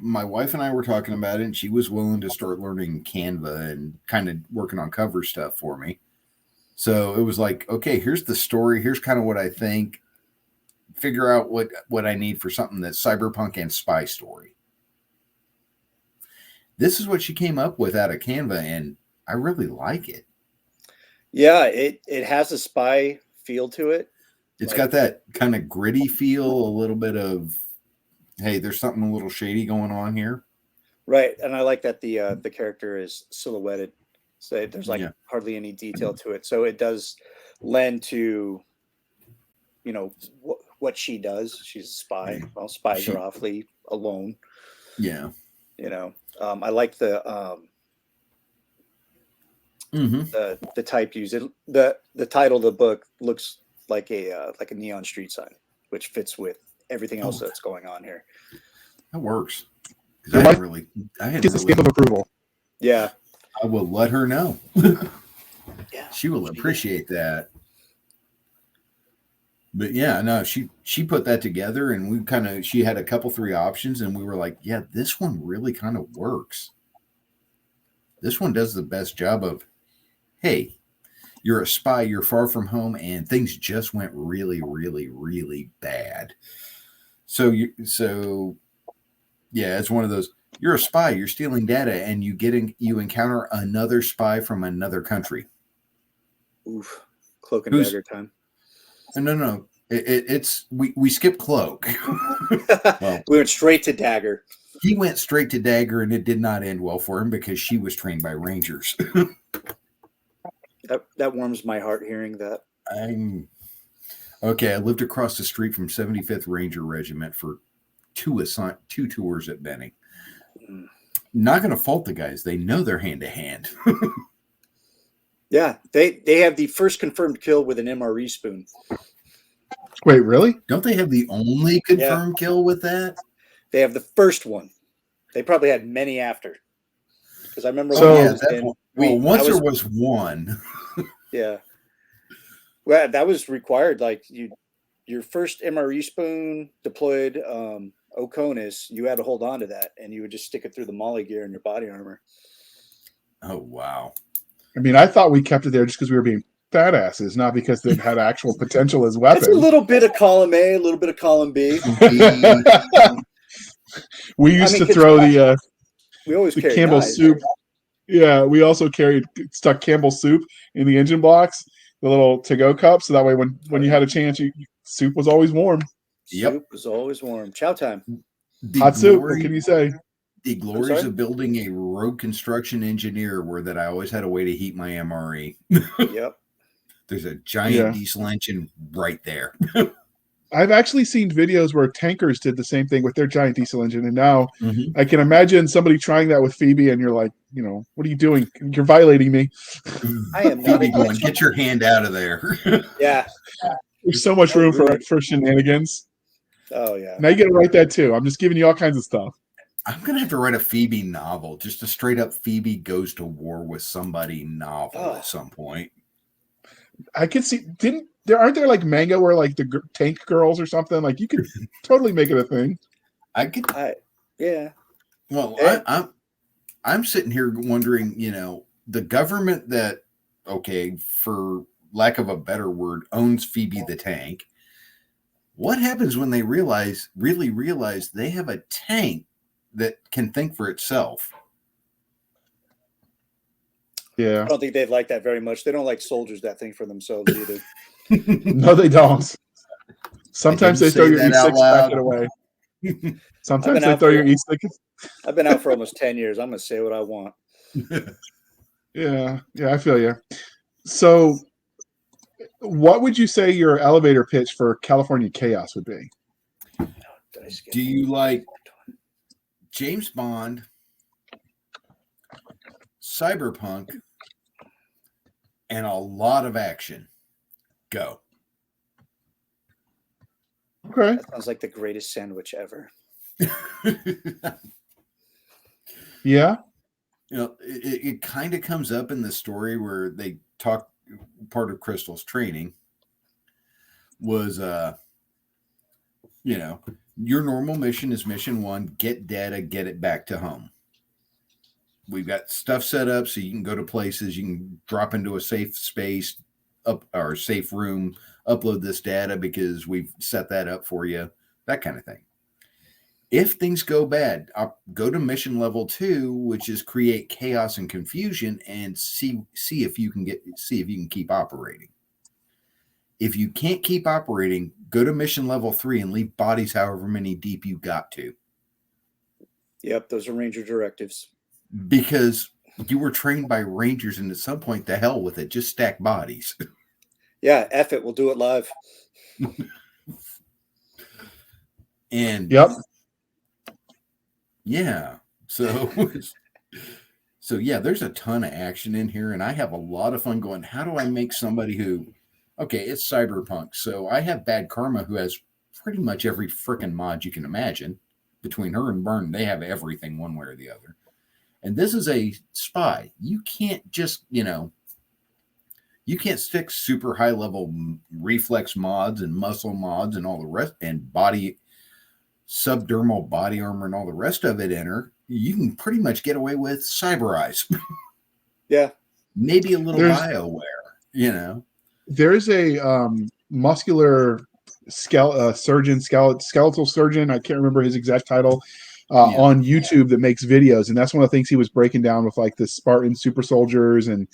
Speaker 3: my wife and I were talking about it, and she was willing to start learning Canva and kind of working on cover stuff for me. So it was like, okay, here's the story. Here's kind of what I think. Figure out what I need for something that's cyberpunk and spy story. This is what she came up with out of Canva, and I really like it.
Speaker 2: Yeah, it has a spy feel to it.
Speaker 3: It's got that kind of gritty feel, a little bit of, hey, there's something a little shady going on here.
Speaker 2: Right, and I like that the character is silhouetted, so there's hardly any detail to it. So it does lend to, what she does. She's a spy. Well, spies are awfully alone.
Speaker 3: Yeah.
Speaker 2: I like the type used. The title of the book looks like a neon street sign, which fits with everything else that's going on here.
Speaker 3: That works. I hadn't really
Speaker 1: stamp of approval.
Speaker 3: Yeah. I will let her know.
Speaker 2: Yeah.
Speaker 3: She will appreciate that. But yeah, no, she put that together, and she had a couple, 3 options, and we were like, yeah, this one really kind of works. This one does the best job of, hey, you're a spy, you're far from home, and things just went really, really, really bad. So yeah, it's one of those, you're a spy, you're stealing data, and you encounter another spy from another country.
Speaker 2: Oof. Cloak and dagger time.
Speaker 3: No. We skipped Cloak.
Speaker 2: Well, we went straight to Dagger.
Speaker 3: He went straight to Dagger, and it did not end well for him because she was trained by Rangers.
Speaker 2: That warms my heart hearing that.
Speaker 3: Okay. I lived across the street from 75th Ranger Regiment for 2 tours at Benning. Not going to fault the guys. They know they're hand to hand.
Speaker 2: Yeah, they have the first confirmed kill with an MRE spoon.
Speaker 1: Wait, really?
Speaker 3: Don't they have the only confirmed kill with that?
Speaker 2: They have the first one. They probably had many after. Because I remember
Speaker 3: once there was one.
Speaker 2: Yeah. Well, that was required. Like your first MRE spoon deployed Oconus, you had to hold on to that, and you would just stick it through the molly gear in your body armor.
Speaker 3: Oh, wow.
Speaker 1: I mean, I thought we kept it there just because we were being badasses, not because they had actual potential as weapons.
Speaker 2: It's a little bit of column A, a little bit of column B.
Speaker 1: We used to throw
Speaker 2: we always
Speaker 1: the
Speaker 2: carried
Speaker 1: Campbell
Speaker 2: knives.
Speaker 1: soup. Yeah, we also stuck Campbell soup in the engine blocks, the little to-go cup, so that way when you had a chance, soup was always warm.
Speaker 2: Soup was always warm. Chow time.
Speaker 1: Hot soup. What can you say?
Speaker 3: The glories of building a rogue construction engineer were that I always had a way to heat my MRE.
Speaker 2: Yep.
Speaker 3: There's a giant diesel engine right there.
Speaker 1: I've actually seen videos where tankers did the same thing with their giant diesel engine, and now I can imagine somebody trying that with Phoebe, and you're like, what are you doing? You're violating me.
Speaker 2: I am
Speaker 3: Phoebe going, get your hand out of there.
Speaker 2: Yeah.
Speaker 1: There's so much room for shenanigans.
Speaker 2: Oh, yeah.
Speaker 1: Now you got to write that too. I'm just giving you all kinds of stuff.
Speaker 3: I'm going to have to write a Phoebe novel, just a straight up Phoebe goes to war with somebody novel at some point.
Speaker 1: I could see, aren't there like manga where like the tank girls or something? Like you could totally make it a thing.
Speaker 2: Yeah.
Speaker 3: Well, I'm sitting here wondering, the government that, okay, for lack of a better word, owns Phoebe the tank. What happens when they really realize they have a tank that can think for itself?
Speaker 1: Yeah.
Speaker 2: I don't think they'd like that very much. They don't like soldiers that think for themselves either.
Speaker 1: No, they don't. Sometimes they throw your E6 packet away. Sometimes they throw your E6.
Speaker 2: I've been out for almost 10 years. I'm going to say what I want.
Speaker 1: Yeah, I feel you. So, what would you say your elevator pitch for California Chaos would be?
Speaker 3: Do you like James Bond, Cyberpunk, and a lot of action? Go.
Speaker 1: Okay.
Speaker 2: That sounds like the greatest sandwich ever.
Speaker 1: Yeah.
Speaker 3: You know, it kind of comes up in the story where they talk. Part of Crystal's training was, your normal mission is mission 1: get data, get it back to home. We've got stuff set up so you can go to places, you can drop into a safe space, or safe room, upload this data because we've set that up for you, that kind of thing. If things go bad, I'll go to mission level 2, which is create chaos and confusion, and see if you can keep operating. If you can't keep operating, go to mission level 3 and leave bodies however many deep you got to.
Speaker 2: Yep, those are Ranger directives.
Speaker 3: Because you were trained by Rangers, and at some point, the hell with it, just stack bodies.
Speaker 2: Yeah, F it, we'll do it live.
Speaker 3: And
Speaker 1: yep.
Speaker 3: Yeah. So yeah, there's a ton of action in here, and I have a lot of fun going, how do I make somebody who, okay, it's Cyberpunk. So I have Bad Karma, who has pretty much every freaking mod you can imagine. Between her and Byrne, they have everything one way or the other. And this is a spy. You can't just, you can't stick super high level reflex mods and muscle mods and all the rest, and subdermal body armor and all the rest of it in her. You can pretty much get away with cyber eyes.
Speaker 2: Yeah.
Speaker 3: Maybe a little BioWare,
Speaker 1: There's a muscular skeletal surgeon. I can't remember his exact title. On YouTube that makes videos, and that's one of the things he was breaking down with like the Spartan super soldiers and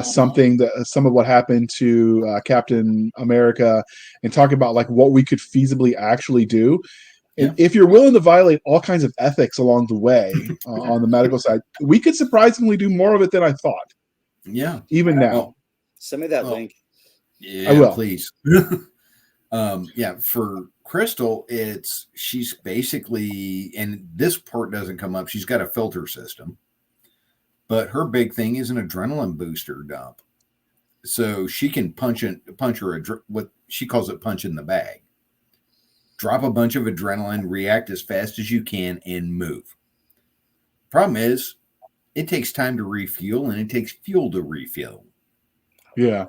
Speaker 1: some of what happened to Captain America, and talking about like what we could feasibly actually do. And if you're willing to violate all kinds of ethics along the way on the medical side, we could surprisingly do more of it than I thought.
Speaker 3: Yeah,
Speaker 1: even now.
Speaker 2: Send me that link.
Speaker 3: Yeah,
Speaker 1: I will.
Speaker 3: Please. For Crystal, she's basically, and this part doesn't come up, she's got a filter system, but her big thing is an adrenaline booster dump. So she can punch what she calls it, punch in the bag. Drop a bunch of adrenaline, react as fast as you can, and move. Problem is, it takes time to refuel, and it takes fuel to refuel.
Speaker 1: Yeah.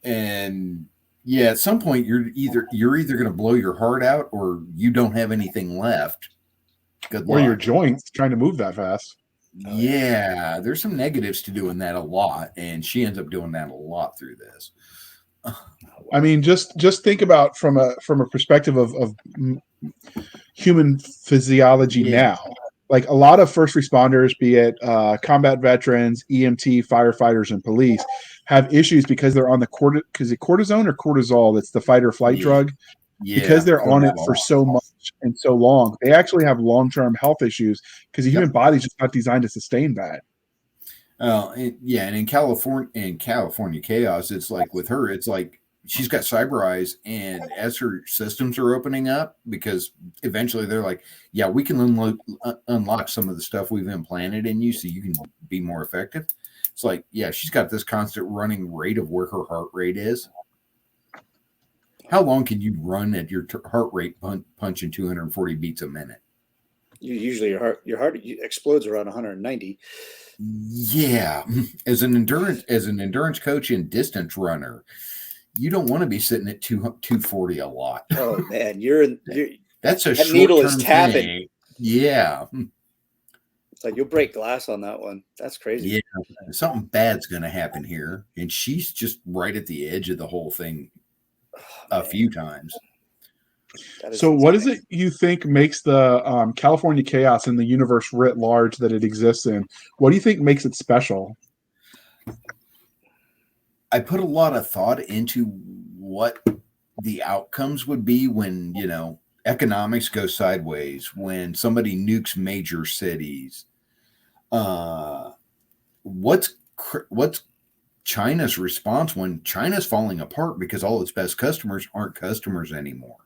Speaker 3: And at some point you're either going to blow your heart out, or you don't have anything left. Good luck.
Speaker 1: Or your joints trying to move that fast.
Speaker 3: Yeah, there's some negatives to doing that a lot, and she ends up doing that a lot through this.
Speaker 1: I mean, just think about from a perspective of human physiology now. Like a lot of first responders, be it combat veterans, EMT, firefighters, and police, have issues because they're on the cortisone or cortisol. That's the fight or flight drug. Yeah, because they're on it for so much and so long, they actually have long-term health issues because the human body's just not designed to sustain that.
Speaker 3: And in California Chaos, it's like with her, it's like she's got cyber eyes, and as her systems are opening up, because eventually they're like, yeah, we can unlock some of the stuff we've implanted in you so you can be more effective. It's like, yeah, she's got this constant running rate of where her heart rate is. How long can you run at your heart rate punching 240 beats a minute?
Speaker 2: Usually your heart explodes around 190.
Speaker 3: Yeah, as an endurance coach and distance runner, you don't want to be sitting at 240 a lot.
Speaker 2: Oh man, that's
Speaker 3: a
Speaker 2: that needle is tapping.
Speaker 3: thing. Yeah.
Speaker 2: It's like you'll break glass on that one. That's crazy.
Speaker 3: Yeah, something bad's going to happen here. And she's just right at the edge of the whole thing a few times.
Speaker 1: So what is it you think makes the California chaos in the universe writ large that it exists in? What do you think makes it special?
Speaker 3: I put a lot of thought into what the outcomes would be when, economics go sideways, when somebody nukes major cities. What's China's response when China's falling apart because all its best customers aren't customers anymore?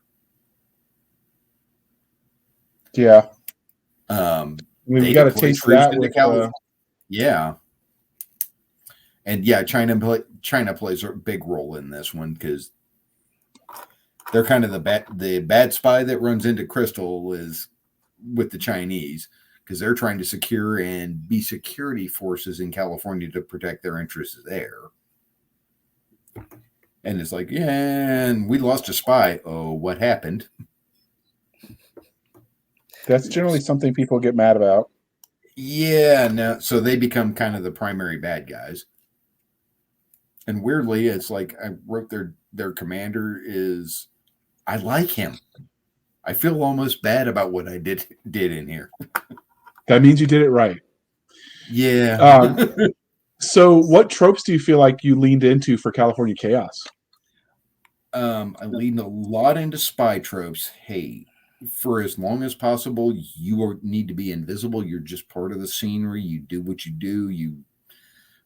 Speaker 1: Yeah.
Speaker 3: We've
Speaker 1: got to taste that with
Speaker 3: yeah. And yeah, China plays a big role in this one because they're kind of the bad spy that runs into Crystal is with the Chinese because they're trying to secure and be security forces in California to protect their interests there. And it's like, yeah, and we lost a spy. Oh, what happened?
Speaker 1: That's generally something people get mad about.
Speaker 3: Yeah, no. So they become kind of the primary bad guys. And weirdly, it's like I wrote their commander is, I like him. I feel almost bad about what I did in here.
Speaker 1: That means you did it right.
Speaker 3: Yeah.
Speaker 1: So what tropes do you feel like you leaned into for California Chaos?
Speaker 3: I leaned a lot into spy tropes. Hey, for as long as possible, you need to be invisible. You're just part of the scenery. You do what you do. You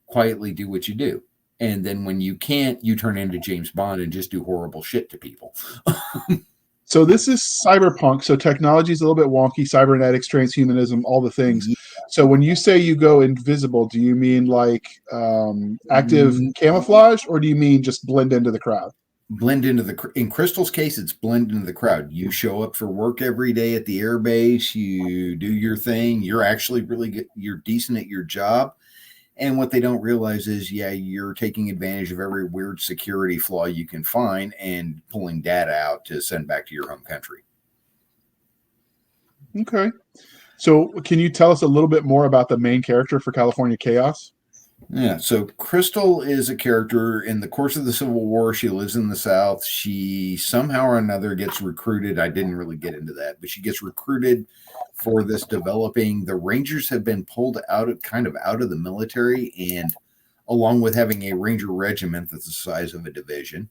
Speaker 3: quietly do what you do. And then when you can't, you turn into James Bond and just do horrible shit to people.
Speaker 1: So this is cyberpunk. So technology is a little bit wonky, cybernetics, transhumanism, all the things. Yeah. So when you say you go invisible, do you mean like active camouflage, or do you mean just blend into the crowd?
Speaker 3: Blend into in Crystal's case, it's blend into the crowd. You show up for work every day at the airbase. You do your thing. You're actually really good. You're decent at your job. And what they don't realize is, yeah, you're taking advantage of every weird security flaw you can find and pulling data out to send back to your home country.
Speaker 1: Okay. So can you tell us a little bit more about the main character for California Chaos?
Speaker 3: Yeah, so Crystal is a character in the course of the Civil War. She lives in the South. She somehow or another gets recruited. I didn't really get into that, but she gets recruited for this developing. The Rangers have been pulled out of the military, and along with having a Ranger regiment that's the size of a division,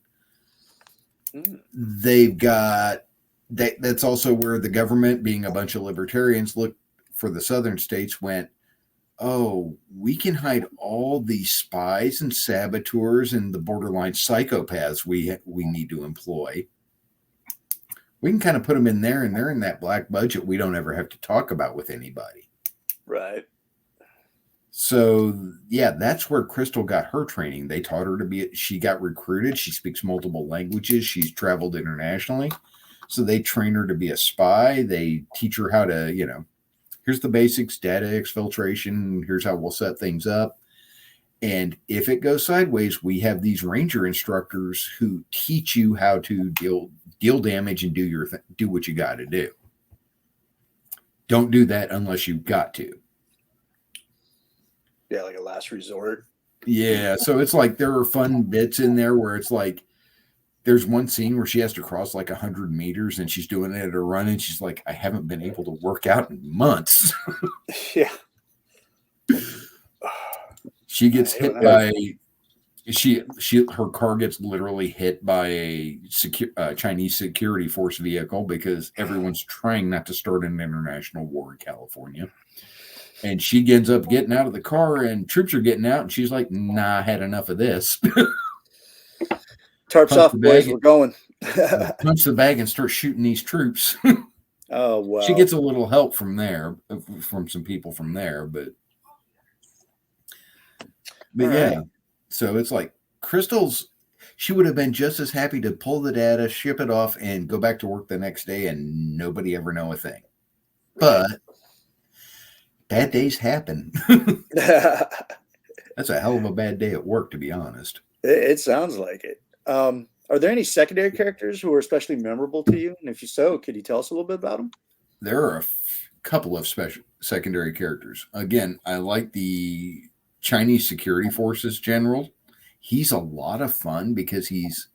Speaker 3: they've got that's also where the government, being a bunch of libertarians, looked for the southern states, went, oh, we can hide all these spies and saboteurs and the borderline psychopaths we need to employ. We can kind of put them in there, and they're in that black budget we don't ever have to talk about with anybody.
Speaker 2: Right.
Speaker 3: So, yeah, that's where Crystal got her training. They taught her she got recruited. She speaks multiple languages. She's traveled internationally. So they train her to be a spy. They teach her how to, here's the basics, data exfiltration. Here's how we'll set things up. And if it goes sideways, we have these Ranger instructors who teach you how to deal damage and do what you got to do. Don't do that unless you've got to.
Speaker 2: Yeah, like a last resort.
Speaker 3: Yeah, so it's like there are fun bits in there where it's like there's one scene where she has to cross like 100 meters and she's doing it at a run, and she's like, I haven't been able to work out in months.
Speaker 2: Yeah.
Speaker 3: She gets hit by her car gets literally hit by a Chinese security force vehicle because everyone's trying not to start an international war in California. And she ends up getting out of the car, and troops are getting out, and she's like, nah, I had enough of this.
Speaker 2: Tarps off, boys, we're going.
Speaker 3: Punch the bag and start shooting these troops.
Speaker 2: Oh, wow.
Speaker 3: She gets a little help from some people from there, but yeah. So it's like she would have been just as happy to pull the data, ship it off, and go back to work the next day and nobody ever know a thing. But bad days happen. That's a hell of a bad day at work, to be honest.
Speaker 2: It sounds like it. Are there any secondary characters who are especially memorable to you? And if so, could you tell us a little bit about them?
Speaker 3: There are a couple of special secondary characters. Again, I like the Chinese security forces general. He's a lot of fun because he's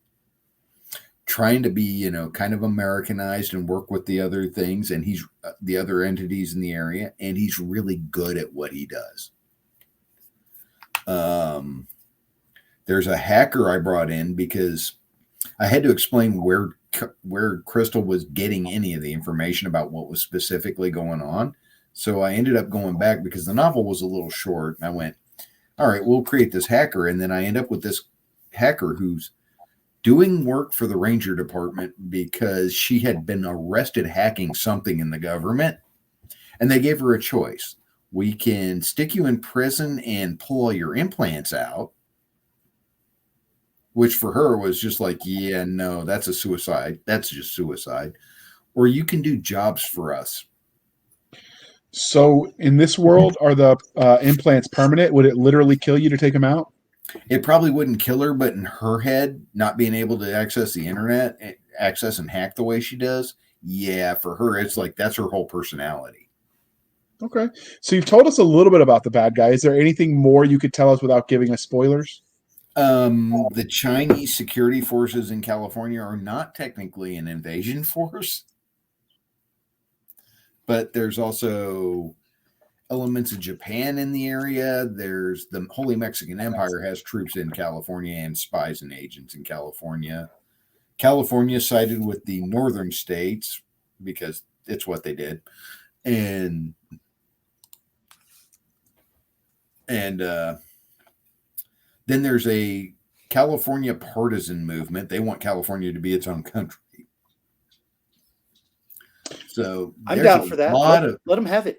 Speaker 3: trying to be, kind of Americanized and work with the other things, and he's the other entities in the area, and he's really good at what he does. There's a hacker I brought in because I had to explain where Crystal was getting any of the information about what was specifically going on. So I ended up going back because the novel was a little short. I went, all right, we'll create this hacker. And then I end up with this hacker who's doing work for the Ranger Department because she had been arrested hacking something in the government. And they gave her a choice. We can stick you in prison and pull all your implants out, which for her was just like, yeah, no, that's a suicide. That's just suicide. Or you can do jobs for us.
Speaker 1: So in this world, are the implants permanent? Would it literally kill you to take them out?
Speaker 3: It probably wouldn't kill her, but in her head, not being able to access the internet, access and hack the way she does, yeah, for her, it's like that's her whole personality.
Speaker 1: Okay. So you've told us a little bit about the bad guy. Is there anything more you could tell us without giving us spoilers?
Speaker 3: The Chinese security forces in California are not technically an invasion force, but there's also elements of Japan in the area. There's the Holy Mexican Empire has troops in California and spies and agents in California. California sided with the northern states because it's what they did. And then there's a California partisan movement. They want California to be its own country. So
Speaker 2: I'm down for that. Let them have it.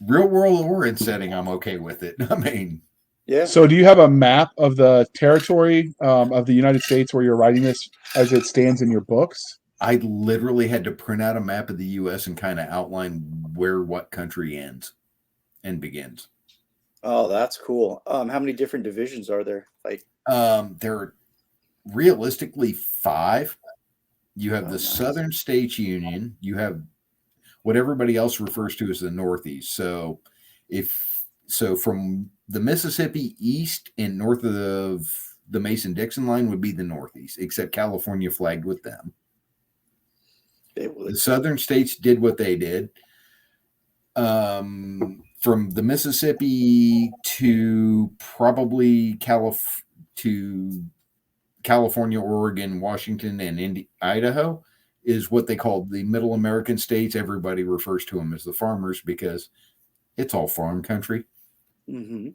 Speaker 3: Real world or in setting, I'm okay with it. I mean,
Speaker 2: yeah.
Speaker 1: So do you have a map of the territory of the United States where you're writing this as it stands in your books?
Speaker 3: I literally had to print out a map of the U.S. and kind of outline where what country ends and begins.
Speaker 2: Oh, that's cool. How many different divisions are there? Like,
Speaker 3: there are realistically 5. You have the
Speaker 2: nice.
Speaker 3: Southern States Union. You have what everybody else refers to as the Northeast. So from the Mississippi east and north of the Mason-Dixon line would be the Northeast, except California flagged with them. The Southern states did what they did. From the Mississippi to probably California, Oregon, Washington, and Idaho is what they call the Middle American states. Everybody refers to them as the farmers because it's all farm country.
Speaker 2: Mm-hmm.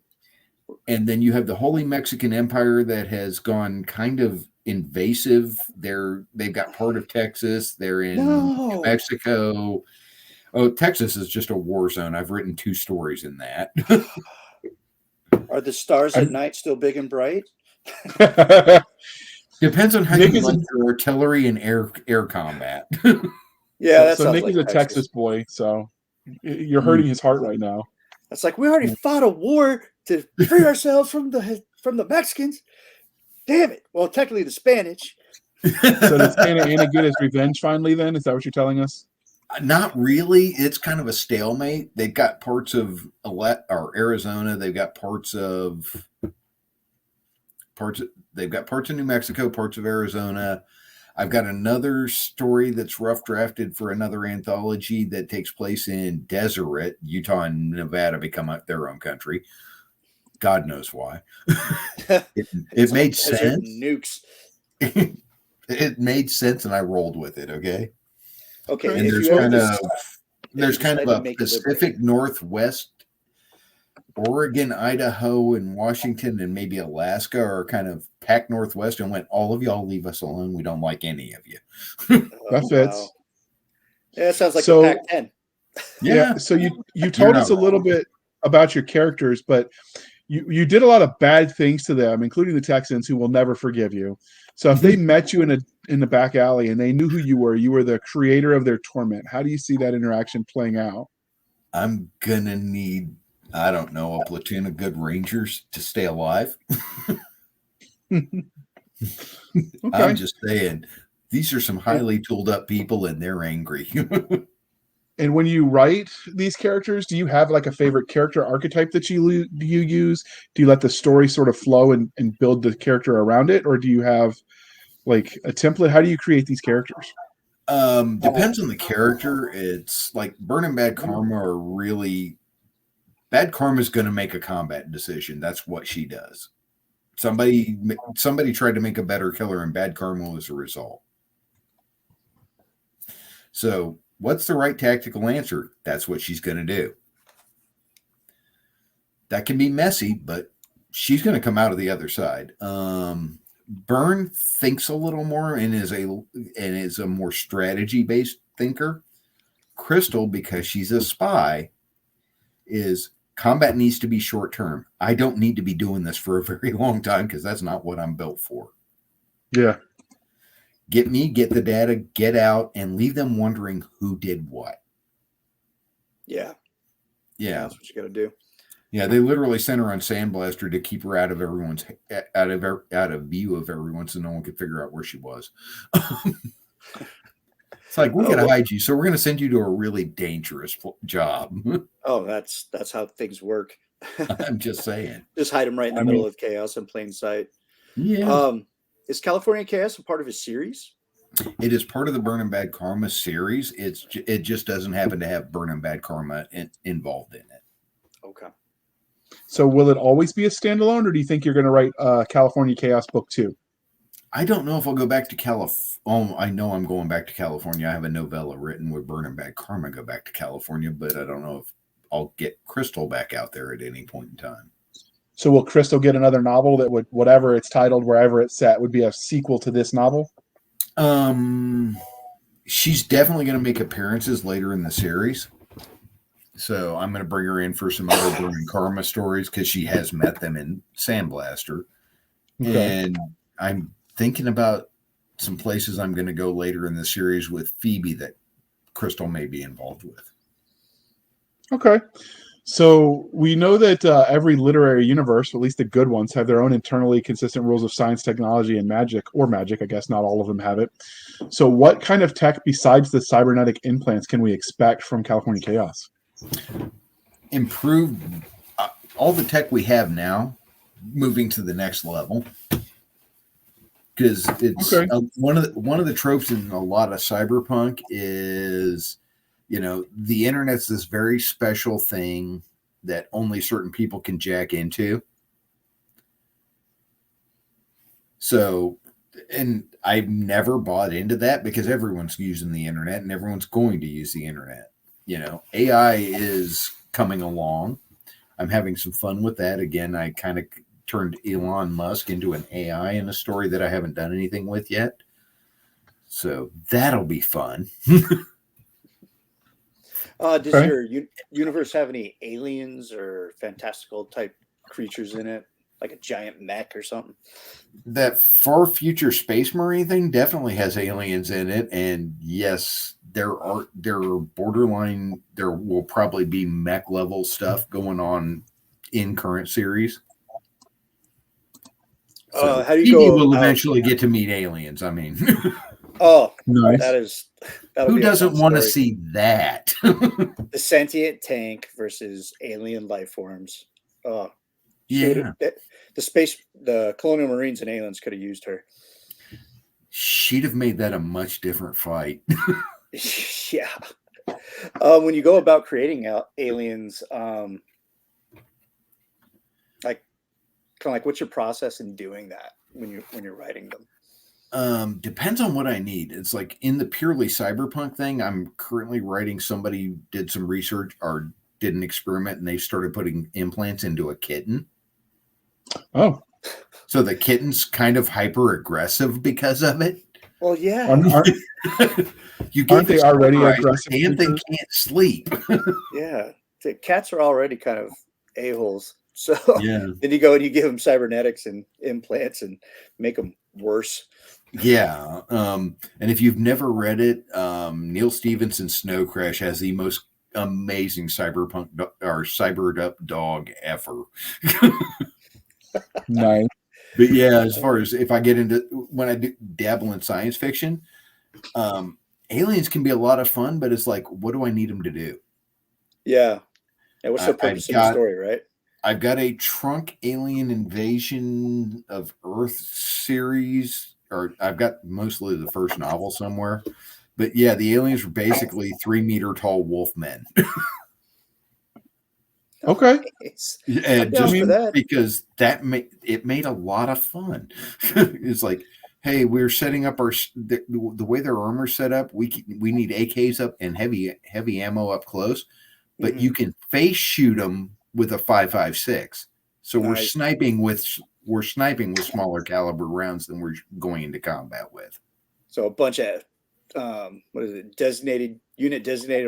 Speaker 3: And then you have the Holy Mexican Empire that has gone kind of invasive. They've got part of Texas. They're in New Mexico. Oh, Texas is just a war zone. I've written 2 stories in that.
Speaker 2: Are the stars at night still big and bright?
Speaker 3: Depends on how you like your artillery and air combat.
Speaker 2: Yeah, that's
Speaker 1: so Nick is a Texas boy, so you're hurting his heart right now.
Speaker 2: It's like we already fought a war to free ourselves from the Mexicans. Damn it! Well, technically the Spanish.
Speaker 1: So does Santa Anna get his revenge finally? Then is that what you're telling us?
Speaker 3: Not really. It's kind of a stalemate. They've got parts of Arizona. They've got parts of New Mexico, parts of Arizona. I've got another story that's rough drafted for another anthology that takes place in Deseret. Utah and Nevada become their own country. God knows why. It made sense.
Speaker 2: Nukes.
Speaker 3: It made sense, and I rolled with it. Okay.
Speaker 2: Okay.
Speaker 3: And there's kind of a Pacific Northwest. Oregon, Idaho, and Washington, and maybe Alaska are kind of packed Northwest and went, all of y'all leave us alone. We don't like any of you.
Speaker 1: That fits.
Speaker 2: Wow. Yeah, it sounds like the Pac-10.
Speaker 1: Yeah. So you told us a little bit about your characters, but you did a lot of bad things to them, including the Texans, who will never forgive you. So if they met you in the back alley and they knew who you were the creator of their torment. How do you see that interaction playing out?
Speaker 3: I'm gonna need, I don't know, a platoon of good Rangers to stay alive.
Speaker 1: Okay.
Speaker 3: I'm just saying, these are some highly tooled up people and they're angry.
Speaker 1: And when you write these characters, do you have like a favorite character archetype that do you use? Do you let the story sort of flow and build the character around it, or do you have like a template? How do you create these characters?
Speaker 3: Depends on the character. It's like Burn and Bad Karma are really Bad Karma is going to make a combat decision. That's what she does. Somebody tried to make a better killer, and Bad Karma was a result. So, what's the right tactical answer? That's what she's going to do. That can be messy, but she's going to come out of the other side. Burn thinks a little more and is a more strategy-based thinker. Crystal, because she's a spy, is combat needs to be short-term. I don't need to be doing this for a very long time because that's not what I'm built for.
Speaker 1: Yeah.
Speaker 3: Get the data, get out, and leave them wondering who did what.
Speaker 2: Yeah.
Speaker 3: Yeah.
Speaker 2: That's what you got to do.
Speaker 3: Yeah, they literally sent her on Sandblaster to keep her out of view of everyone, so no one could figure out where she was. It's like, we're going to hide you, so we're going to send you to a really dangerous job.
Speaker 2: Oh, that's how things work.
Speaker 3: I'm just saying.
Speaker 2: Just hide them right in the middle of chaos in plain sight.
Speaker 3: Yeah.
Speaker 2: Is California Chaos a part of his series?
Speaker 3: It is part of the Burn and Bad Karma series. It just doesn't happen to have Burn and Bad Karma involved in it.
Speaker 2: Okay.
Speaker 1: So will it always be a standalone, or do you think you're going to write California Chaos Book 2?
Speaker 3: I don't know if I'll go back to California. Oh, I know I'm going back to California. I have a novella written where Burn and Bad Karma go back to California, but I don't know if I'll get Crystal back out there at any point in time.
Speaker 1: So will Crystal get another novel that would, whatever it's titled, wherever it's set, would be a sequel to this novel?
Speaker 3: She's definitely going to make appearances later in the series. So I'm going to bring her in for some other Burn and Karma stories because she has met them in Sandblaster. Okay. And I'm thinking about some places I'm going to go later in the series with Phoebe that Crystal may be involved with.
Speaker 1: Okay. So we know that every literary universe, at least the good ones, have their own internally consistent rules of science, technology, and magic, or magic. I guess not all of them have it. So what kind of tech besides the cybernetic implants can we expect from California Chaos?
Speaker 3: Improve all the tech we have now, moving to the next level. Because it's okay. One of the tropes in a lot of cyberpunk is, the internet's this very special thing that only certain people can jack into. So, and I've never bought into that because everyone's using the internet and everyone's going to use the internet. AI is coming along. I'm having some fun with that. Again, I kind of turned Elon Musk into an AI in a story that I haven't done anything with yet. So that'll be fun.
Speaker 2: Does your universe have any aliens or fantastical type creatures in it? Like a giant mech or something?
Speaker 3: That far future space marine thing definitely has aliens in it. And yes, there will probably be mech level stuff going on in current series. So
Speaker 2: how do you go?
Speaker 3: Will eventually get to meet aliens. I mean,
Speaker 2: oh,
Speaker 1: nice.
Speaker 3: Who doesn't want to see that?
Speaker 2: The sentient tank versus alien life forms. Oh,
Speaker 3: yeah.
Speaker 2: The Colonial Marines and aliens could have used her.
Speaker 3: She'd have made that a much different fight.
Speaker 2: Yeah. When you go about creating aliens, what's your process in doing that when you're writing them?
Speaker 3: Depends on what I need. It's like in the purely cyberpunk thing, I'm currently writing, somebody did some research or did an experiment and they started putting implants into a kitten.
Speaker 1: Oh.
Speaker 3: So the kitten's kind of hyper aggressive because of it.
Speaker 2: Well, yeah.
Speaker 1: Aren't they already aggressive?
Speaker 3: And they can't sleep.
Speaker 2: Yeah. The cats are already kind of a-holes. So
Speaker 3: yeah.
Speaker 2: Then you go and you give them cybernetics and implants and make them worse.
Speaker 3: Yeah. And if you've never read it, Neil Stephenson's Snow Crash has the most amazing cyberpunk or cybered up dog ever.
Speaker 1: Nice.
Speaker 3: But yeah, as far as if I get into when I dabble in science fiction, aliens can be a lot of fun, but it's like, what do I need them to do?
Speaker 2: Yeah. What's the purpose of the story, right?
Speaker 3: I've got a Trunk Alien Invasion of Earth series, or I've got mostly the first novel somewhere. But yeah, the aliens were basically 3-meter tall wolf men.
Speaker 1: Okay.
Speaker 3: And just for that. Because it made a lot of fun. It's like, hey, we're setting up the way their armor's set up. We need AKs up and heavy ammo up close, but you can face shoot them with a 5.56. So nice. we're sniping with smaller caliber rounds than we're going into combat with.
Speaker 2: So a bunch of designated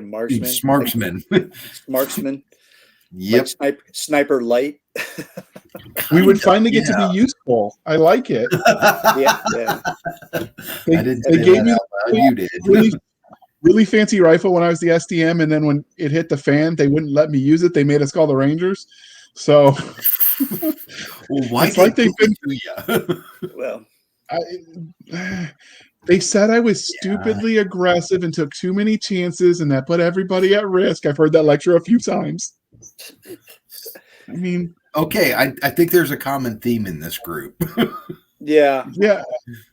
Speaker 2: marksmen. Marksmen.
Speaker 3: Yep.
Speaker 2: Like sniper light.
Speaker 1: We would finally get to be useful. I like it.
Speaker 2: Yeah.
Speaker 1: They gave me
Speaker 3: you did.
Speaker 1: Really fancy rifle when I was the SDM, and then when it hit the fan, they wouldn't let me use it. They made us call the Rangers. So
Speaker 3: well, why
Speaker 1: it's like they've been
Speaker 3: to you?
Speaker 2: Well,
Speaker 1: they said I was stupidly aggressive and took too many chances, and that put everybody at risk. I've heard that lecture a few times. I mean,
Speaker 3: okay, I think there's a common theme in this group.
Speaker 2: Yeah.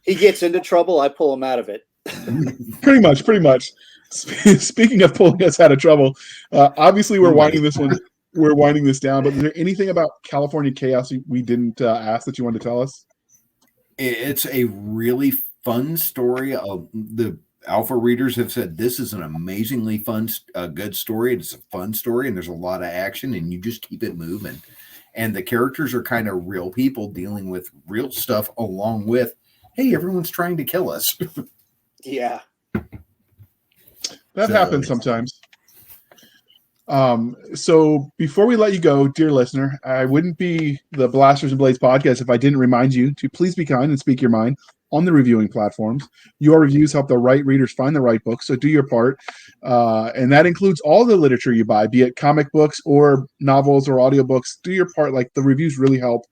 Speaker 2: He gets into trouble, I pull him out of it. Pretty
Speaker 1: much. Speaking of pulling us out of trouble, obviously we're winding this down. But is there anything about California Chaos we didn't ask that you wanted to tell us?
Speaker 3: It's a really fun story. The alpha readers have said this is an amazingly fun, good story. It's a fun story, and there's a lot of action, and you just keep it moving. And the characters are kind of real people dealing with real stuff, along with, hey, everyone's trying to kill us.
Speaker 2: Yeah.
Speaker 1: That happens sometimes. So before we let you go, dear listener, I wouldn't be the Blasters and Blades podcast if I didn't remind you to please be kind and speak your mind on the reviewing platforms. Your reviews help the right readers find the right books, so do your part. And that includes all the literature you buy, be it comic books or novels or audiobooks. Do your part. Like, the reviews really help.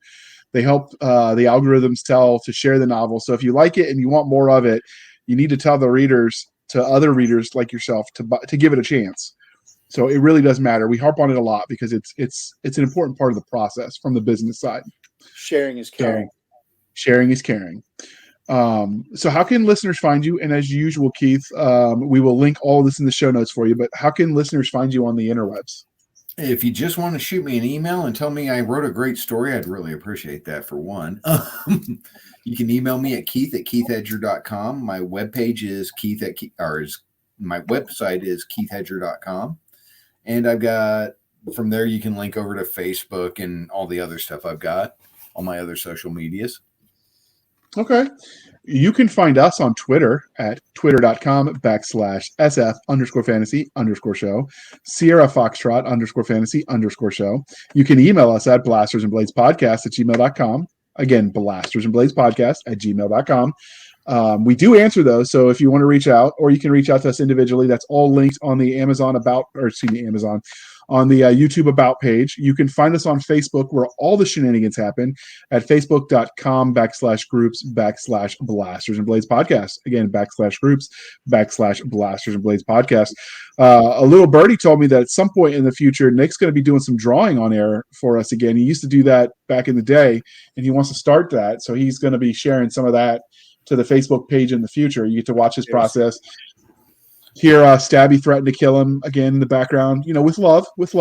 Speaker 1: They help the algorithms tell to share the novel. So if you like it and you want more of it, you need to tell the readers, to other readers like yourself, to give it a chance. So it really does matter. We harp on it a lot because it's an important part of the process from the business side.
Speaker 2: Sharing is caring.
Speaker 1: Sharing is caring. So how can listeners find you? And as usual, Keith, we will link all of this in the show notes for you. But how can listeners find you on the interwebs?
Speaker 3: If you just want to shoot me an email and tell me I wrote a great story, I'd really appreciate that, for one. You can email me at keith@keithhedger.com. My webpage is my website is keithhedger.com. And I've got, from there, you can link over to Facebook and all the other stuff I've got on my other social medias.
Speaker 1: Okay. You can find us on Twitter at twitter.com/SF_fantasy_show, Sierra Foxtrot _fantasy_show. You can email us at blastersandbladespodcast@gmail.com. Again, blastersandbladespodcast@gmail.com. We do answer those, so if you want to reach out, or you can reach out to us individually, that's all linked on the Amazon on the YouTube About page. You can find us on Facebook, where all the shenanigans happen, at facebook.com/groups/Blasters and Blades Podcast. Again, /groups/Blasters and Blades Podcast. A little birdie told me that at some point in the future, Nick's going to be doing some drawing on air for us again. He used to do that back in the day, and he wants to start that. So he's going to be sharing some of that to the Facebook page in the future. You get to watch his process. Hear Stabby threaten to kill him again in the background, with love. It's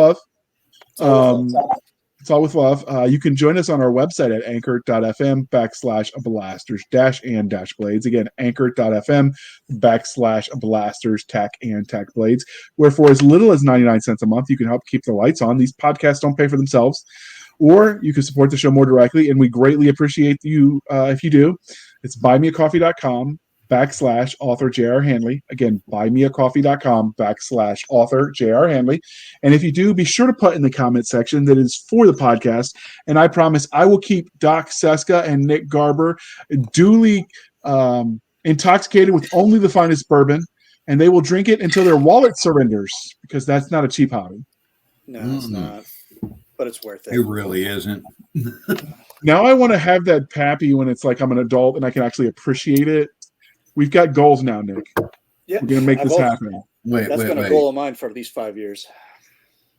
Speaker 1: all with love. You can join us on our website at anchor.fm/blasters-and-blades. Again, anchor.fm/blasters-and-blades, where for as little as 99 cents a month, you can help keep the lights on. These podcasts don't pay for themselves. Or you can support the show more directly, and we greatly appreciate you if you do. It's buymeacoffee.com/author J.R. Handley. Again, buymeacoffee.com/author J.R. Handley. And if you do, be sure to put in the comment section that it's for the podcast. And I promise I will keep Doc Cisca and Nick Garber duly intoxicated with only the finest bourbon, and they will drink it until their wallet surrenders, because that's not a cheap hobby.
Speaker 2: No, it's not. But it's worth it.
Speaker 3: It really isn't.
Speaker 1: Now I want to have that pappy when it's like I'm an adult and I can actually appreciate it. We've got goals now, Nick.
Speaker 2: Yeah,
Speaker 1: We're going to make
Speaker 2: I've
Speaker 1: this
Speaker 2: al-
Speaker 1: happen.
Speaker 3: Wait,
Speaker 2: That's
Speaker 3: wait,
Speaker 2: been a
Speaker 3: wait.
Speaker 2: goal of mine for these 5 years.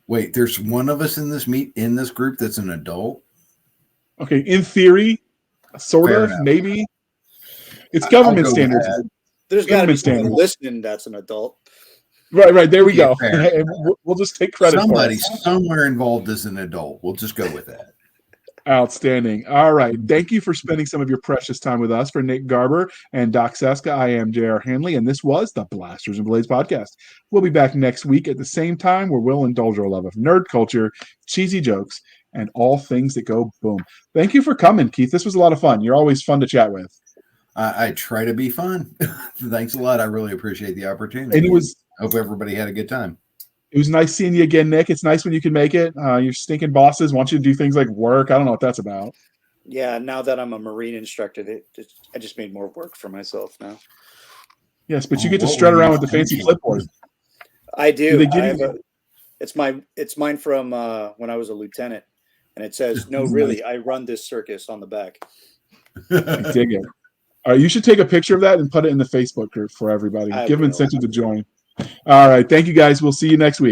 Speaker 3: Wait, there's one of us in this group that's an adult.
Speaker 1: Okay, in theory, sort
Speaker 3: Fair
Speaker 1: of,
Speaker 3: enough.
Speaker 1: maybe. It's
Speaker 3: I'll
Speaker 1: government
Speaker 3: go with
Speaker 1: standards.
Speaker 3: that.
Speaker 2: There's got to be
Speaker 1: Government
Speaker 2: someone
Speaker 1: standards.
Speaker 2: listening that's an adult.
Speaker 1: Right. There we
Speaker 3: Yeah,
Speaker 1: go.
Speaker 3: fair.
Speaker 1: And we'll just take credit
Speaker 3: Somebody
Speaker 1: for it.
Speaker 3: somewhere involved is an adult. We'll just go with that.
Speaker 1: Outstanding. All right. Thank you for spending some of your precious time with us. For Nick Garber and Doc Cisca, I am J.R. Handley, and this was the Blasters and Blades podcast. We'll be back next week at the same time where we'll indulge our love of nerd culture, cheesy jokes, and all things that go boom. Thank you for coming, Keith. This was a lot of fun. You're always fun to chat with.
Speaker 3: I try to be fun. Thanks a lot. I really appreciate the opportunity.
Speaker 1: And
Speaker 3: hope everybody had a good time.
Speaker 1: It was nice seeing you again, Nick. It's nice when you can make it. Your stinking bosses want you to do things like work. I don't know what that's about.
Speaker 2: Yeah, now that I'm a Marine instructor, I just made more work for myself now.
Speaker 1: Yes, but you
Speaker 3: Oh,
Speaker 1: get to
Speaker 3: what
Speaker 1: strut
Speaker 3: were
Speaker 1: around
Speaker 3: you
Speaker 1: with the fancy
Speaker 3: thinking?
Speaker 1: clipboard.
Speaker 2: I do.
Speaker 1: they give
Speaker 2: I
Speaker 1: you-
Speaker 2: have it's mine from when I was a lieutenant, and it says, "No,
Speaker 1: Nice.
Speaker 2: really, I run this circus" on the back.
Speaker 1: I dig it. All right, you should take a picture of that and put it in the Facebook group for everybody.
Speaker 2: I
Speaker 1: Give them
Speaker 2: will.
Speaker 1: incentive to join. All right. Thank you, guys. We'll see you next week.